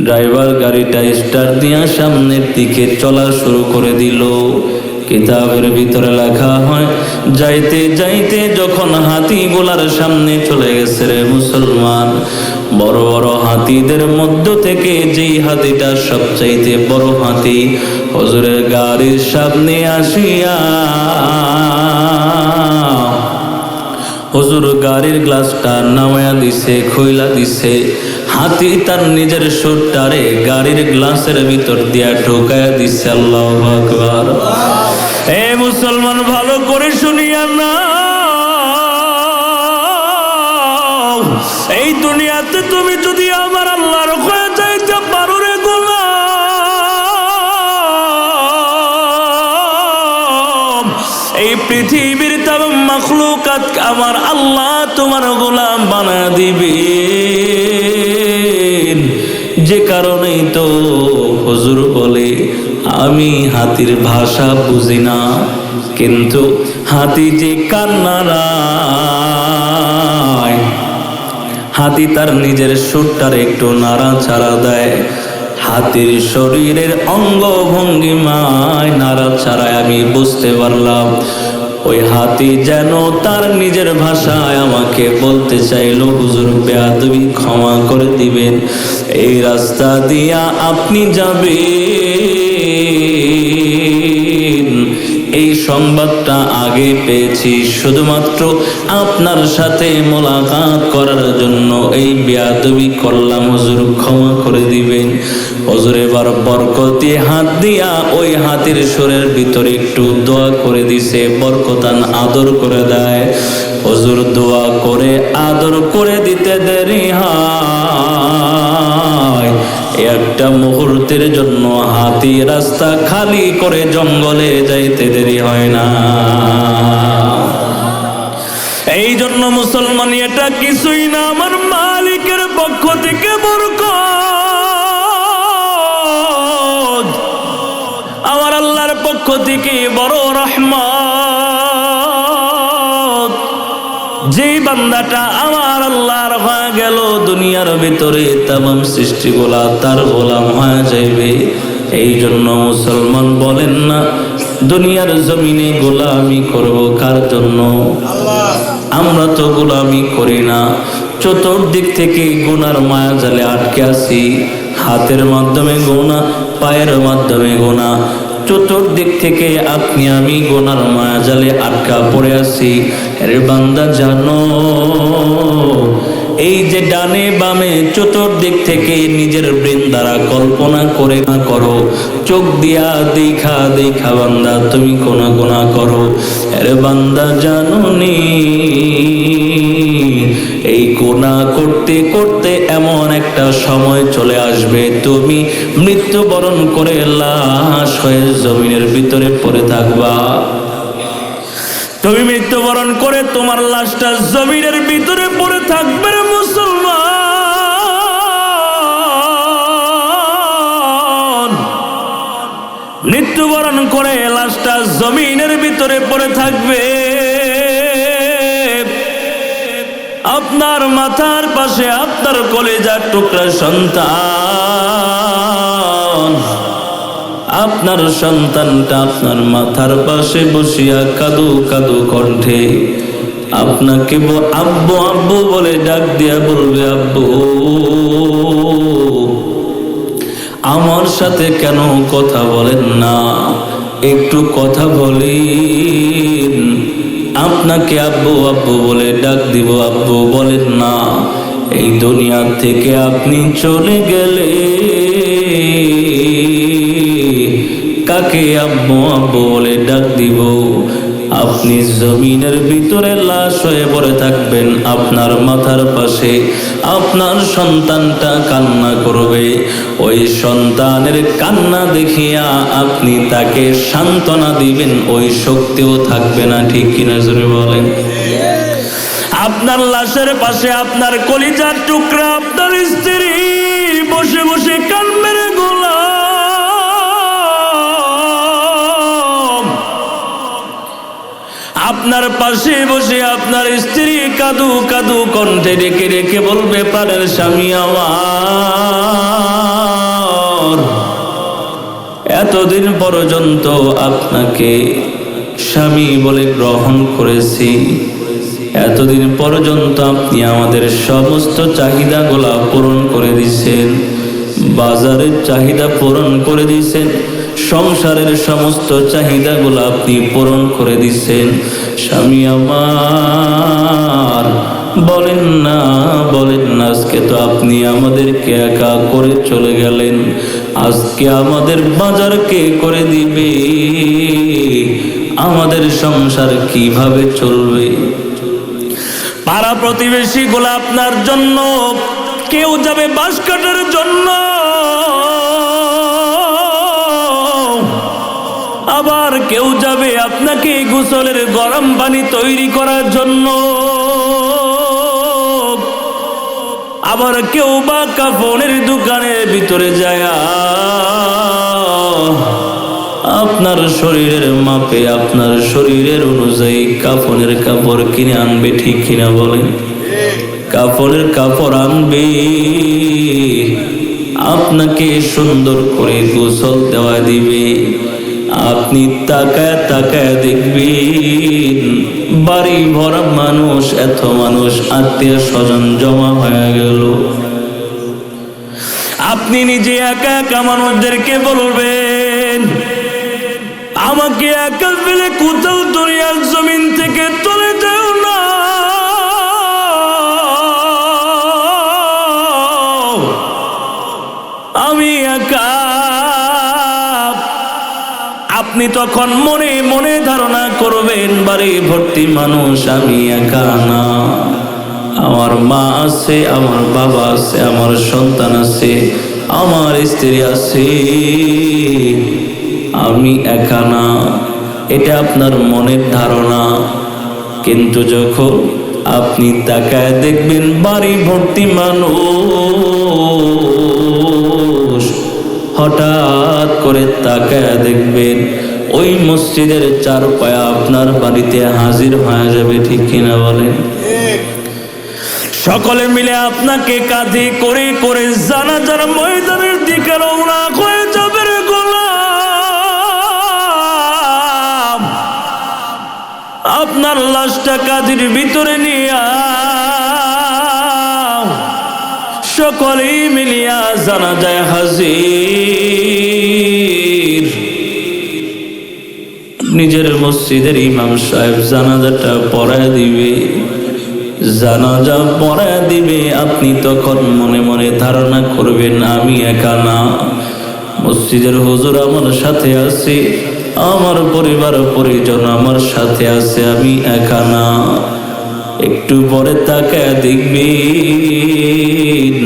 Speaker 1: ড্রাইভার গাড়িটা স্টার্ট দিয়া সামনের দিকে চলা শুরু করে দিল। কিতাবের ভিতরে লেখা হয়, যাইতে যাইতে যখন হাতিগুলার সামনে চলে গেছে, রে মুসলমান, বড় বড় হাতিদের মধ্য থেকে যেই হাতিটা সবচাইতে বড় হাতি হুজুরের গাড়ির সামনে আসিয়া হুজুর গাড়ির গ্লাসটা নামায়া দিছে, খইলা দিছে। হাতি তার নিজের সুরটারে গাড়ির গ্লাসের ভিতর দিয়া ঢোকায়া দিছে। আল্লাহু আকবার। এ মুসলমান, ভালো করে শুনিয়া না, এই দুনিয়াতে তুমি যদি আমার আল্লাহর হয়ে যাইতে পারো, রে গোলাম, এই পৃথিবীর তামাম মাখলুকাত আমার আল্লাহ তোমার গোলাম বানা দিবে। যে কারণেই তো হুজুর বলে, আমি হাতির ভাষা বুঝি না, কিন্তু হাতি যে কান্নারায়, হাতি তার নিজের সুরটার একটু নাড়াচাড়া দেয়, হাতির শরীরের অঙ্গ ভঙ্গিমায় নাড়াচাড়ায় আমি বুঝতে পারলাম ওই হাতি যেন তার নিজের ভাষায় আমাকে বলতে চাইল, হুজুর বেয়াদবি ক্ষমা করে দিবেন, এই রাস্তা দিয়া আপনি যাবেন, এই সংবাদটা আগে পেয়েছি শুধুমাত্র আপনার সাথে মোলাকাত করার জন্য, এই বেয়াদবি করলাম, হুজুর ক্ষমা করে দিবেন। হুজুর এবার বরকতি হাত দিয়া ওই হাতির সুরের ভিতরে একটু দোয়া করে দিছে, বরকতান আদর করে দেয়। হুজুর দোয়া করে আদর করে দিতে দেরি হয়, একটা মুহূর্তের জন্য হাতি রাস্তা খালি করে জঙ্গলে যাইতে দেরি হয় না। এই জন্য মুসলমান এটা কিছুই না, আমার মালিকের পক্ষ থেকে বরকত, আমার আল্লাহর পক্ষ থেকে বড় রহমত। যে বান্দাটা আমার আল্লাহর হয়ে গেল, দুনিয়ার ভিতরে তামাম সৃষ্টিগুলা তার গোলাম হয়ে যাইবে। এই জন্য মুসলমান বলেন না, দুনিয়ার জমিনে গোলামি করব কার জন্য? আমরা তো গোলামি করি না, চতুর্দিক থেকে গুনার মায়া জালে আটকে আছি। হাতের মাধ্যমে গোনা, পায়ের মাধ্যমে গোনা, চতুর্দিক থেকে আপনি আমি গোনার মায়া জালে আটকা পড়ে আছি। এর বান্দা জানো, এই যে ডানে বামে চতুর্দিক থেকে নিজের ব্রেন দ্বারা কল্পনা করে না করো, চোখ দিয়া দেখা দেখা বান্দা তুমি কোন গুনাহ করো। এর বান্দা জানো নি, এই গুনাহ করতে করতে এমন একটা সময় চলে আসবে, তুমি মৃত্যুবরণ করে লাশ হয়ে জমিনের ভিতরে পড়ে থাকবা। তুমি মৃত্যুবরণ করে তোমার লাশটা জমিনের ভিতরে পড়ে থাকবে রে মুসলমান। মৃত্যুবরণ করে লাশটা জমিনের ভিতরে পড়ে থাকবে। আপনার মাথার পাশে আপনার কলেজার টুকরা সন্তান, আপনার সন্তানটা আপনার মাথার পাশে বসিয়া কাদু কাদু কণ্ঠে আপনাকে আব্বু আব্বু বলে ডাক দিয়া বলবে, আব্বু আমার সাথে কেন কথা বলেন না, একটু কথা বলেন। আপনাকে আব্বু আব্বু বলে ডাক দিব, আব্বু বলেন না। এই দুনিয়া থেকে আপনি চলে গেলে কাকে আব্বু আব্বু বলে ডাক দিব? আপনি জমিনের ভিতরে লাশ হয়ে পড়ে থাকবেন, আপনার মাথার পাশে আপনার সন্তানটা কান্না করবে। ওই সন্তানের কান্না দেখিয়া আপনি তাকে সান্ত্বনা দিবেন, ওই শক্তিও থাকবে না, ঠিক কিনা জোরে বলেন? আপনার লাশের পাশে আপনার কলিজার টুকরা আপনার স্ত্রী বসে বসে কান্না রে গোলাম। আপনার পাশে বসে আপনার স্ত্রী কাদু কাদু কণ্ঠে ডেকে ডেকে বলবে, প্রাণের স্বামী আমার, এতদিন পর্যন্ত আপনাকে স্বামী বলে গ্রহণ করেছি, এতদিন পর্যন্ত আপনি আমাদের সমস্ত চাহিদাগুলা পূরণ করে দিয়েছেন, বাজারের চাহিদা পূরণ করে দিয়েছেন, সংসারের সমস্ত চাহিদাগুলো আপনি পূরণ করে দিয়েছেন। স্বামী আমার, বলেন না বলেন না, আজকে তো আপনি আমাদেরকে একা করে চলে গেলেন, আজকে আমাদের বাজার কে করে দিবে? আমাদের সংসার কিভাবে চলবে? পাড়া প্রতিবেশী গুলো আপনার জন্য, কেউ যাবে বাঁশ কাটার জন্য, আবার কেউ যাবে আপনাকে গোসলের গরম পানি তৈরি করার জন্য, আবার কেউ বা কাফনের দোকানের ভিতরে যায় আপনার শরীরের মাপে আপনার শরীরের অনুযায়ী কাফনের কাপড় কিনে আনবে, ঠিক কিনা বলেন? কাপড়ের কাপড় আনবে, আপনাকে সুন্দর করে গোসল দেওয়া দিবে, আপনি তাকায় তাকায় দেখবেন বাড়ি ভরা মানুষ, এত মানুষ, আত্মীয় স্বজন জমা হয়ে গেল। আপনি নিজে একা একা মানুষদেরকে বলবেন, আমাকে একা ফেলে কোথাও দুনিয়ার জমিন থেকে চলে যাও না, আমি একা। আপনি তখন মনে মনে ধারণা করবেন, বাড়ি ভর্তি মানুষ, আমি একা না, আমার মা আছে, আমার বাবা আছে, আমার সন্তান আছে, আমার স্ত্রী আছে, আমি একা না। এটা আপনার মনের ধারণা। কিন্তু যখন আপনি তাকায় দেখবেন বাড়ি ভর্তি মানুষ, হঠাৎ করে তাকায় দেখবেন ওই মসজিদের চার পায়া আপনার বাড়িতে হাজির হয়ে যাবে। ঠিক কিনা বলেন? সকলে মিলে আপনাকে কাঁধে করে করে জানাজার ময়দানের দিকে রওনা হয়ে যাবে রে গোলাম। আপনার লাশটা কাঁধের ভিতরে নিয়ে সকলেই মিলিয়া জানাজায় হাজির। নিজের মসজিদের ইমাম সাহেব জানাজাটা পড়ায় দিবে, জানাজা পড়ায় দিবে। আপনি তখন মনে মনে ধারণা করবেন, আমি একা না, মসজিদের হুজুর আমার সাথে আছে, আমার পরিবার পরিজন আমার সাথে আছে, আমি একা না। একটু পরে তাকায় দেখবেন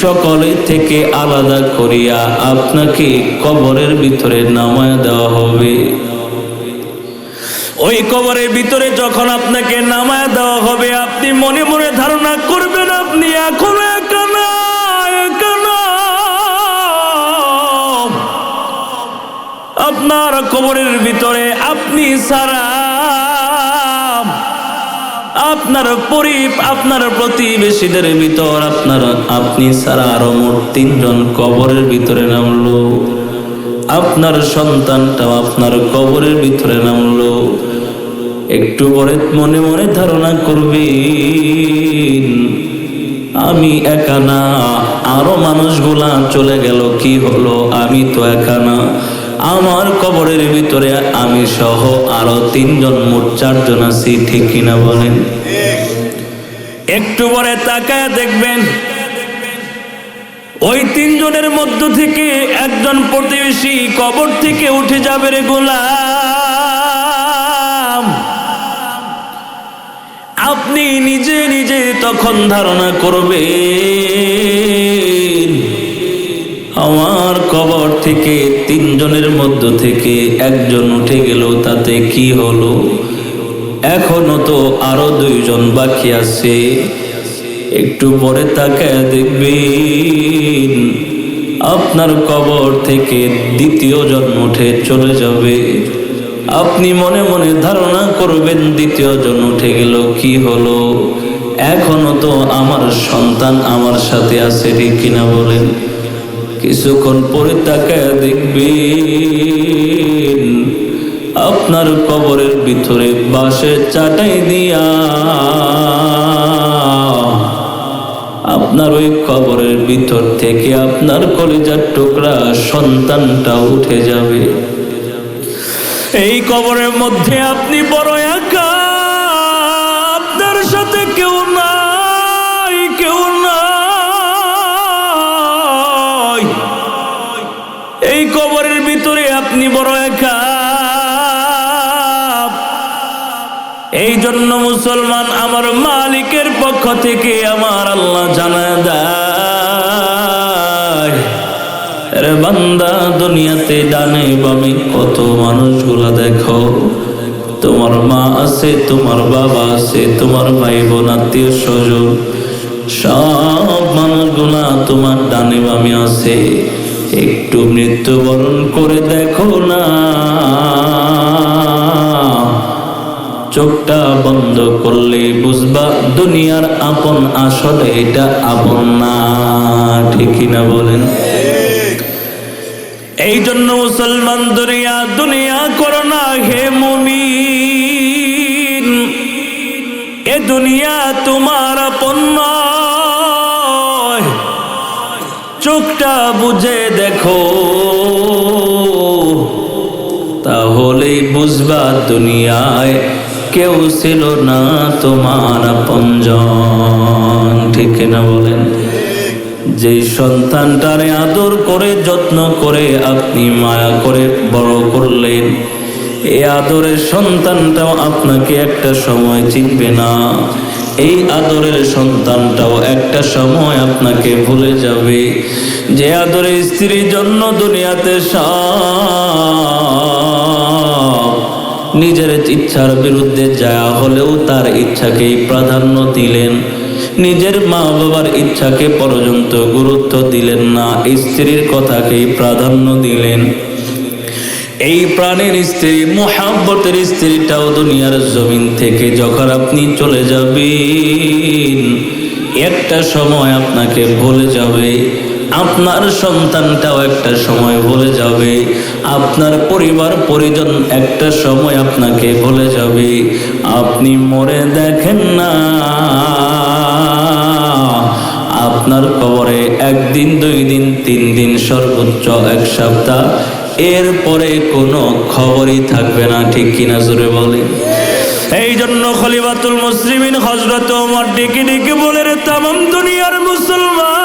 Speaker 1: সকলে থেকে আলাদা করিয়া আপনাকে কবরের ভিতরে নামায় দেওয়া হবে। ওই কবরের ভিতরে যখন আপনাকে নামায় দেওয়া হবে, আপনি মনে মনে ধারণা করবেন, আপনি এখন একা না, একা না। আপনার কবরের ভিতরে আপনি ছাড়া আপনার প্রতিবেশীদের ভিতর আপনি ছাড়া আরো মোট 3 জন কবরের ভিতরে নামলো। আপনার সন্তানটাও আপনার কবরের ভিতরে নামলো। একটু পরে মনে মনে ধারণা করবেন, আমি একা না, আরো মানুষগুলা চলে গেল, কি হলো, আমি তো একা না। আমার কবরের ভিতরে আমি সহ আরো 3 জন, মোট 4 জন আছি। ঠিক কিনা বলেন? একটু পরে তাকায় দেখবেন ওই 3 জনের মধ্য থেকে একজন প্রতিবেশী কবর থেকে উঠে যাবে রে গোলাম। আপনি নিজে নিজে তখন ধারণা করবেন, আমার কবর থেকে 3 জনের মধ্য থেকে একজন উঠে গেল, তাতে কি হলো, এখনো তো আরো 2 জন বাকি আছে। একটু পরে তাকায় দেখবেন আপনার কবর থেকে 2য় জন উঠে চলে যাবে। আপনি মনে মনে ধারণা করবেন, 2য় জন উঠে গেল, কি হলো, এখনো তো আমার সন্তান আমার সাথে আছে। ঠিক কিনা বলেন? কিছুক্ষণ পরে তাকায় দেখবেন আপনার কবরের ভিতরে বাঁশের চাটাই দিয়া আপনার ওই কবরের ভিতর থেকে আপনার কলিজার টুকরা সন্তানটা উঠে যাবে। এই কবরের মধ্যে আপনি বড় একা, আপনার সাথে কেউ নাই, কেউ নাই। এই কবরের ভিতরে আপনি বড় একা। এই জন্য মুসলমান, আমার মালিকের পক্ষ থেকে আমার আল্লাহ জানায় দেয়, রে বান্দা, দুনিয়াতে ডানে বামে কত মানুষগুলা দেখো, তোমার মা আছে, তোমার বাবা আছে, তোমার ভাই বোন আত্মীয় স্বজন, সব মানুষগুলা তোমার ডানে বামে আছে। একটু মৃত্যুবরণ করে দেখো না, চোখটা বন্ধ করলে বুঝবা দুনিয়ার আপন আসলে এটা আপন না। ঠিক না বলেন? এই জন্য মুসলমান দুনিয়া দুনিয়া করো না হে মুমিন, এ দুনিয়া তোমার আপন নয়। চোখটা বুঝে দেখো, তাহলেই বুঝবা দুনিয়ায় কেউ ছিল না তোমার আপনজন। ঠিক না বলেন? যে সন্তানটারে আদর করে যত্ন করে আপনি মায়া করে বড় করলেন, এই আদরের সন্তানটাও আপনাকে একটা সময় চিনবে না। এই আদরের সন্তানটাও একটা সময় আপনাকে ভুলে যাবে। যে আদরের স্ত্রীর জন্য দুনিয়াতে সব নিজের ইচ্ছার বিরুদ্ধে যা হলেও তার ইচ্ছাকেই প্রাধান্য দিলেন, নিজের মা বাবার ইচ্ছাকে পর্যন্ত গুরুত্ব দিলেন না, স্ত্রীর কথাকেই প্রাধান্য দিলেন। এই প্রাণের স্ত্রী, মুহাব্বতের স্ত্রীটাও দুনিয়ার জমিন থেকে যখন আপনি চলে যাবেন, একটা সময় আপনাকে ভুলে যাবে। আপনার সন্তানটাও একটা সময় ভুলে যাবে, আপনার পরিবার পরিজন একটা সময় আপনাকে ভুলে যাবে। আপনি মরে দেখেন না, আপনার কবরে একদিন, 2 দিন, 3 দিন, সর্বোচ্চ 1 সপ্তাহ, এরপরে কোনো খবরই থাকবে না। ঠিক কিনা জোরে বলে? এই জন্য খলিফাতুল মুসলিমিন হযরত ওমর ডেকে ডেকে বলে, রে তামাম দুনিয়ার মুসলমান,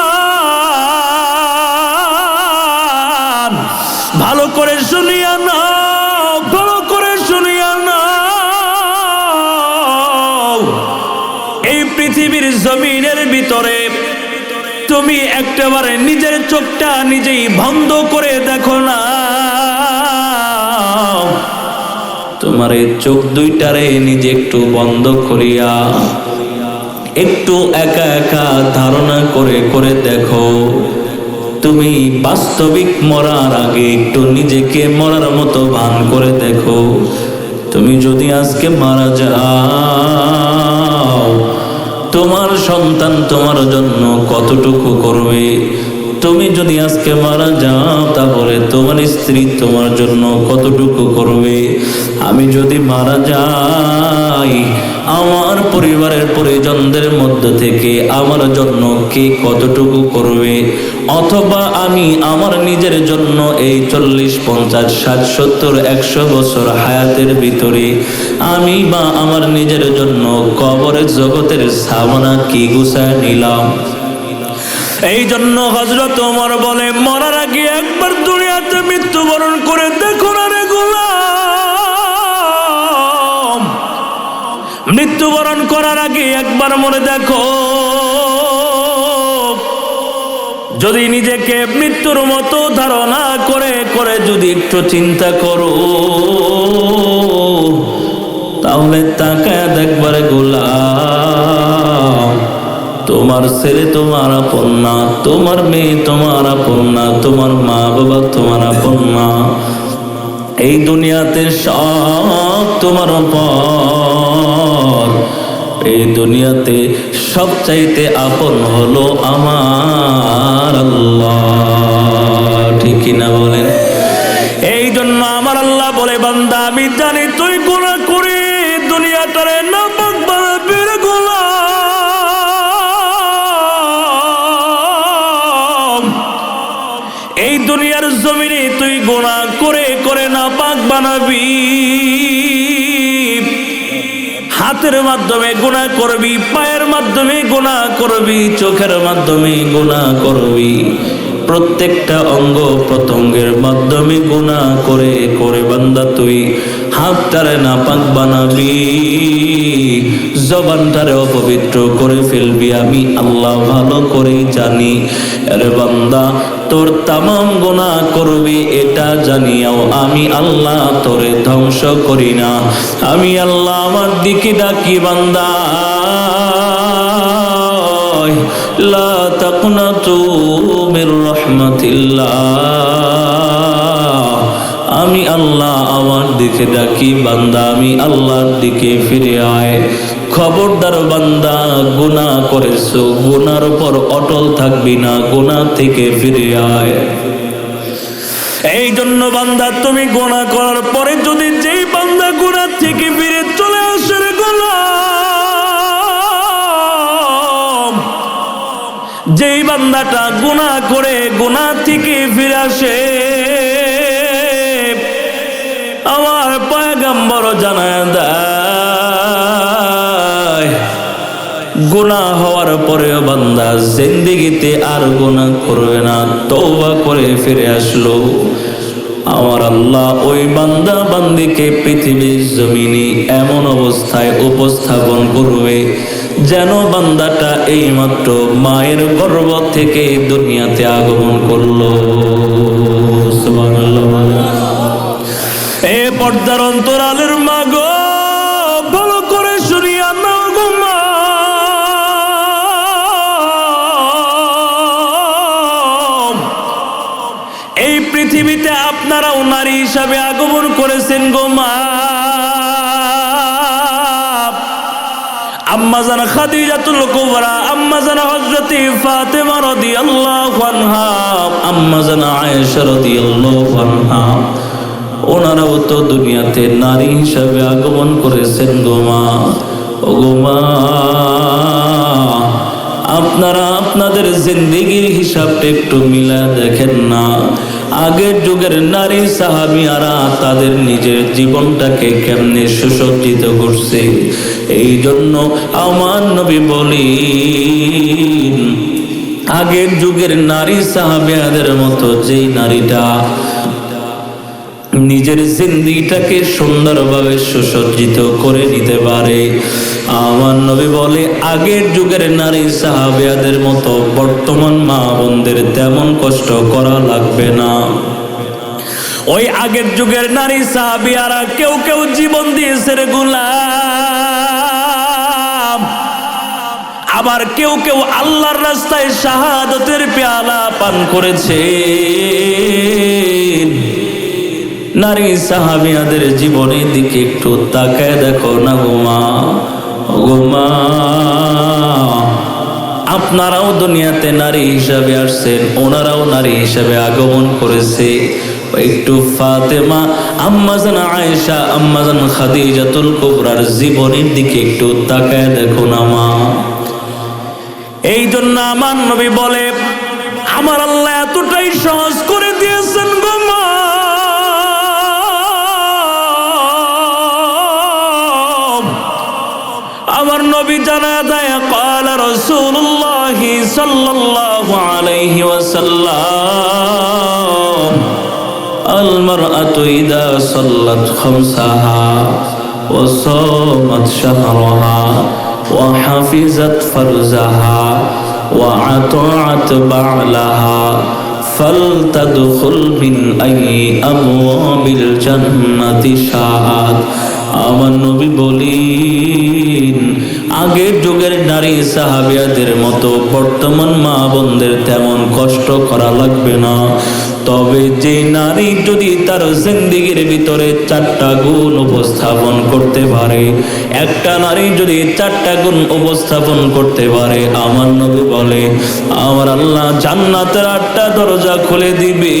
Speaker 1: ভালো করে শুনিয়া নাও, ভালো করে শুনিয়া নাও। এই পৃথিবীর জমিনের ভিতরে তুমি একটাবারে নিজের চোখটা নিজেই বন্ধ করে দেখো না। তোমার এই চোখ দুইটারে নিজে একটু বন্ধ করিয়া একটু একা একা ধারণা করে করে দেখো। তুমি বাস্তবিক মরার আগে একটু নিজেকে মরার মতো ভান করে দেখো। তুমি যদি আজকে মারা যাও, তোমার সন্তান তোমার জন্য কতটুকু করবে? তুমি যদি আজকে মারা যাও, তাহলে তোমার স্ত্রী তোমার জন্য কতটুকু করবে? আমি যদি মারা যাই, আমার পরিবারের পরিজনদের মধ্য থেকে আমার জন্য কে কতটুকু করবে? অথবা আমি আমার নিজের জন্য এই 40, 50, 60, 70, 100 বছর হায়াতের ভিতরে আমি বা আমার নিজের জন্য কবরের জগতের সামনা কি গুছায় নিলাম? এই জন্য হযরত ওমর বলে, মরার আগে একবার দুনিয়াতে মৃত্যুবরণ করে দেখো না রে গোলাম। মৃত্যুবরণ করার আগে একবার মনে দেখো। যদি নিজেকে মৃত্যুর মতো ধারণা করে করে যদি একটু চিন্তা করো, তাহলে তাকায় দেখবারে গোলাম, তোমার ছেলে তোমার আপন না, তোমার মেয়ে তোমার আপন না, তোমার মা বাবা তোমার আপন না। এই দুনিয়াতে সব তোমার আপন। এই দুনিয়াতে সবচাইতে আপন হলো আমার আল্লাহ। ঠিক কিনা বলেন? এই জন্য আমার আল্লাহ বলে, বান্দা আমি জানি তুই গুনাহ করে দুনিয়াটারে নাপাক বানাবি রে গোলাম। এই দুনিয়ার জমিনে তুই গুনাহ করে করে নাপাক বানাবি। হাতের মাধ্যমে গুনাহ করবি, পায়ের মাধ্যমে গুনাহ করবি, চোখের মাধ্যমে গুনাহ করবি, প্রত্যেকটা অঙ্গ প্রত্যঙ্গের মাধ্যমে গুনাহ করে করে বান্দা তুই হাতটারে নাপাক বানাবি, জবানটারে অপবিত্র করে ফেলবি। আমি আল্লাহ ভালো করেই জানি। আরে বান্দা, তোর তামাম গুনাহ করবি এটা জানিয়াও আমি আল্লাহ তোরে ধ্বংস করি না। আমি আল্লাহ আমার দিকে ডাকি, বান্দা লা তাকনাতু মির রাহমাতিল্লাহ। আমি আল্লাহ আমার দিকে ডাকি, বান্দা আমি আল্লাহর দিকে ফিরে আয়। খবরদার বান্দা, গুনাহ করেছো, গুনার উপর অটল থাকবি না, গুনাহ থেকে ফিরে আয়। এই জন্য বান্দা, তুমি গুনাহ করার পরে যদি যেই বান্দা গুনাহ থেকে ফিরে চলে আসে রে গোলাম, যেই বান্দাটা গুনাহ করে গুনাহ থেকে ফিরে আসে, আমার পয়গম্বর জানায় দেয় গুনাহ হওয়ার পরেও বান্দা জিন্দেগিতে আর গুনাহ করবে না, তওবা করে ফিরে আসলো, আমার আল্লাহ ওই বান্দা বান্দিকে পৃথিবীর জমিনে এমন অবস্থায় উপস্থাপন করবে যেন বান্দাটা এইমাত্র মায়ের গর্ভ থেকে দুনিয়াতে আগমন করলো। সুবহানাল্লাহ। এ পর্দার অন্তরালের মা গো, ভালো করে শুনিয়া নাও গো মা, এই পৃথিবীতে আপনারাও নারী হিসাবে আগমন করেছেন গো মা। আম্মা জান খাদিজাতুল কুবরা, আম্মা জান হযরতে ফাতেমা রাদিয়াল্লাহু আনহা, আম্মা জান আয়েশা রাদিয়াল্লাহু আনহা, ওনারাও তো দুনিয়াতে নারী হিসাবে আগমন করেছেন গো মা। ও গো মা, আপনারা আপনাদের জিন্দেগির হিসাবটা একটু মিলা দেখেন না। আগের যুগের নারী সাহাবিয়ারা তাদের নিজের জীবনটাকে কেমনে সুসজ্জিত করছে। এই জন্য আমার নবী বলেন, আগের যুগের নারী সাহাবিয়াদের মতো যেই নারীটা নিজের জিন্দেগিটাকে সুন্দরভাবে সুসজ্জিত করে নিতে পারে, আমার নবী বলে আগের যুগের নারী সাহাবিয়াদের মতো বর্তমান মা বোনদের তেমন কষ্ট করা লাগবে না। ওই আগের যুগের নারী সাহাবিয়ারা কেউ কেউ জীবন দিয়েছে রে গোলাম, আবার কেউ কেউ আল্লাহর রাস্তায় শাহাদাতের পেয়ালা পান করেছে। নারী সাহাবিয়াদের জীবনের দিকে একটু তাকায় দেখো না গো মা। গো মা, আপনারাও দুনিয়াতে নারী হিসাবে আসছেন, ওনারাও নারী হিসাবে আগমন করেছে। একটু ফাতেমা, আম্মা জান আয়েশা, আম্মা জান খাদিজাতুল কুবরার জীবনের দিকে একটু তাকায় দেখো না মা। এই জন্য আমার নবী বলে, আমার আল্লাহ এতটাই সহজ করে দিয়েছেন গো মা, আমার নবী জানা দেয়, قال رسول الله صلى الله عليه وسلم المرأة إذا صلت خمسها وصامت شهرها وحفظت فرجها وأطاعت بعلها فلتدخل من أي أبواب الجنة شاءت। আমার নবী বলেন, আগের যুগের নারী সাহাবিয়াদের মতো বর্তমান মা বোনদের তেমন কষ্ট করা লাগবে না। তবে যে নারী যদি তার জিন্দেগির ভিতরে 4টা গুণ উপস্থাপন করতে পারে, একটা নারী যদি 4টা গুণ উপস্থাপন করতে পারে, আমার নবী বলে আমার আল্লাহ জান্নাতের 8টা দরজা খুলে দিবে।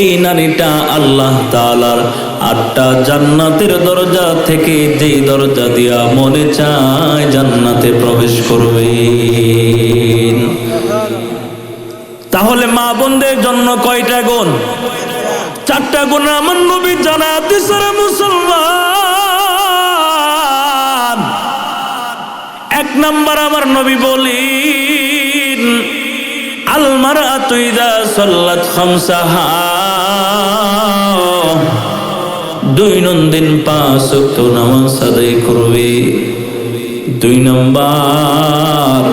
Speaker 1: এই নারীটা আল্লাহ তাআলার 8টা জান্নাতের দরজা থেকে যেই দরজা দিয়া মনে চায় জান্নাতে প্রবেশ করবে। তাহলে মা বোনদের জন্য কয়টা গুণ? 4টা গুণ আমার নবী জানাত দিয়েছেন মুসলমান। 1 নাম্বার আমার নবী বলেন, আল মারআতু ইযা সাল্লাত খামসাহা, দৈনন্দিন 5 ওয়াক্ত নামাজ আদায় করবে। 2 নাম্বার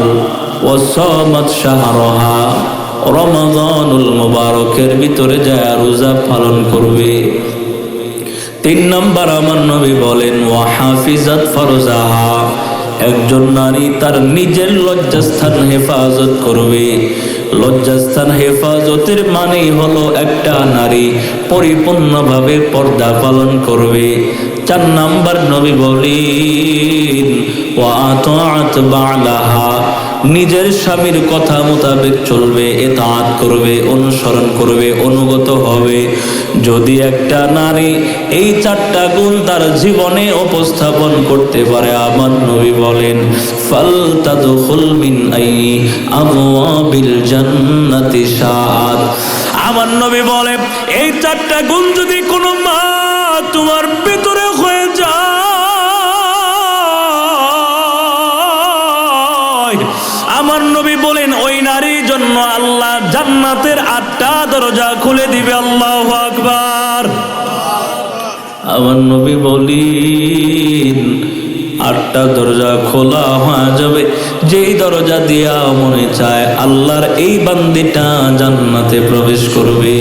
Speaker 1: ওয়াসামাত শাহরাহা, রমাদানুল মুবারকের ভিতরে যায় রোজা পালন করবে। 3 নাম্বার আমার নবী বলেন ওয়া হাফিজাত ফারজাহা, একজন নারী তার নিজের লজ্জাস্থান হেফাজত করবে। লজ্জাস্থান হেফাজতের মানেই হলো একটা নারী পরিপূর্ণভাবে পর্দা পালন করবে। 4 নাম্বার নবী বলেন ওয়া আতাআত বালাহা, নিজের স্বামীর কথা মোতাবেক চলবে, ইতাআত করবে, অনুসরণ করবে, অনুগত হবে। যদি একটা নারী এই 4টা গুণ তার জীবনে উপস্থাপন করতে পারে, আমার নবী বলেন ফালতাদখুল মিন আই আবওয়াবিল জান্নাতি শাআত। আমার নবী বলে এই 4টা গুণ যদি কোনো মা তোমার ভিতরে হয়ে যায়, আমার নবী বলেন ওই নারীর জন্য আল্লাহ জান্নাতের 8টা দরজা খুলে দিবে। আল্লাহু আকবার। আমার নবী বলেন 8টা দরজা খোলা হয়ে যাবে, যেই দরজা দিয়া মনে চায় আল্লাহর এই বান্দিটা জান্নাতে প্রবেশ করবে।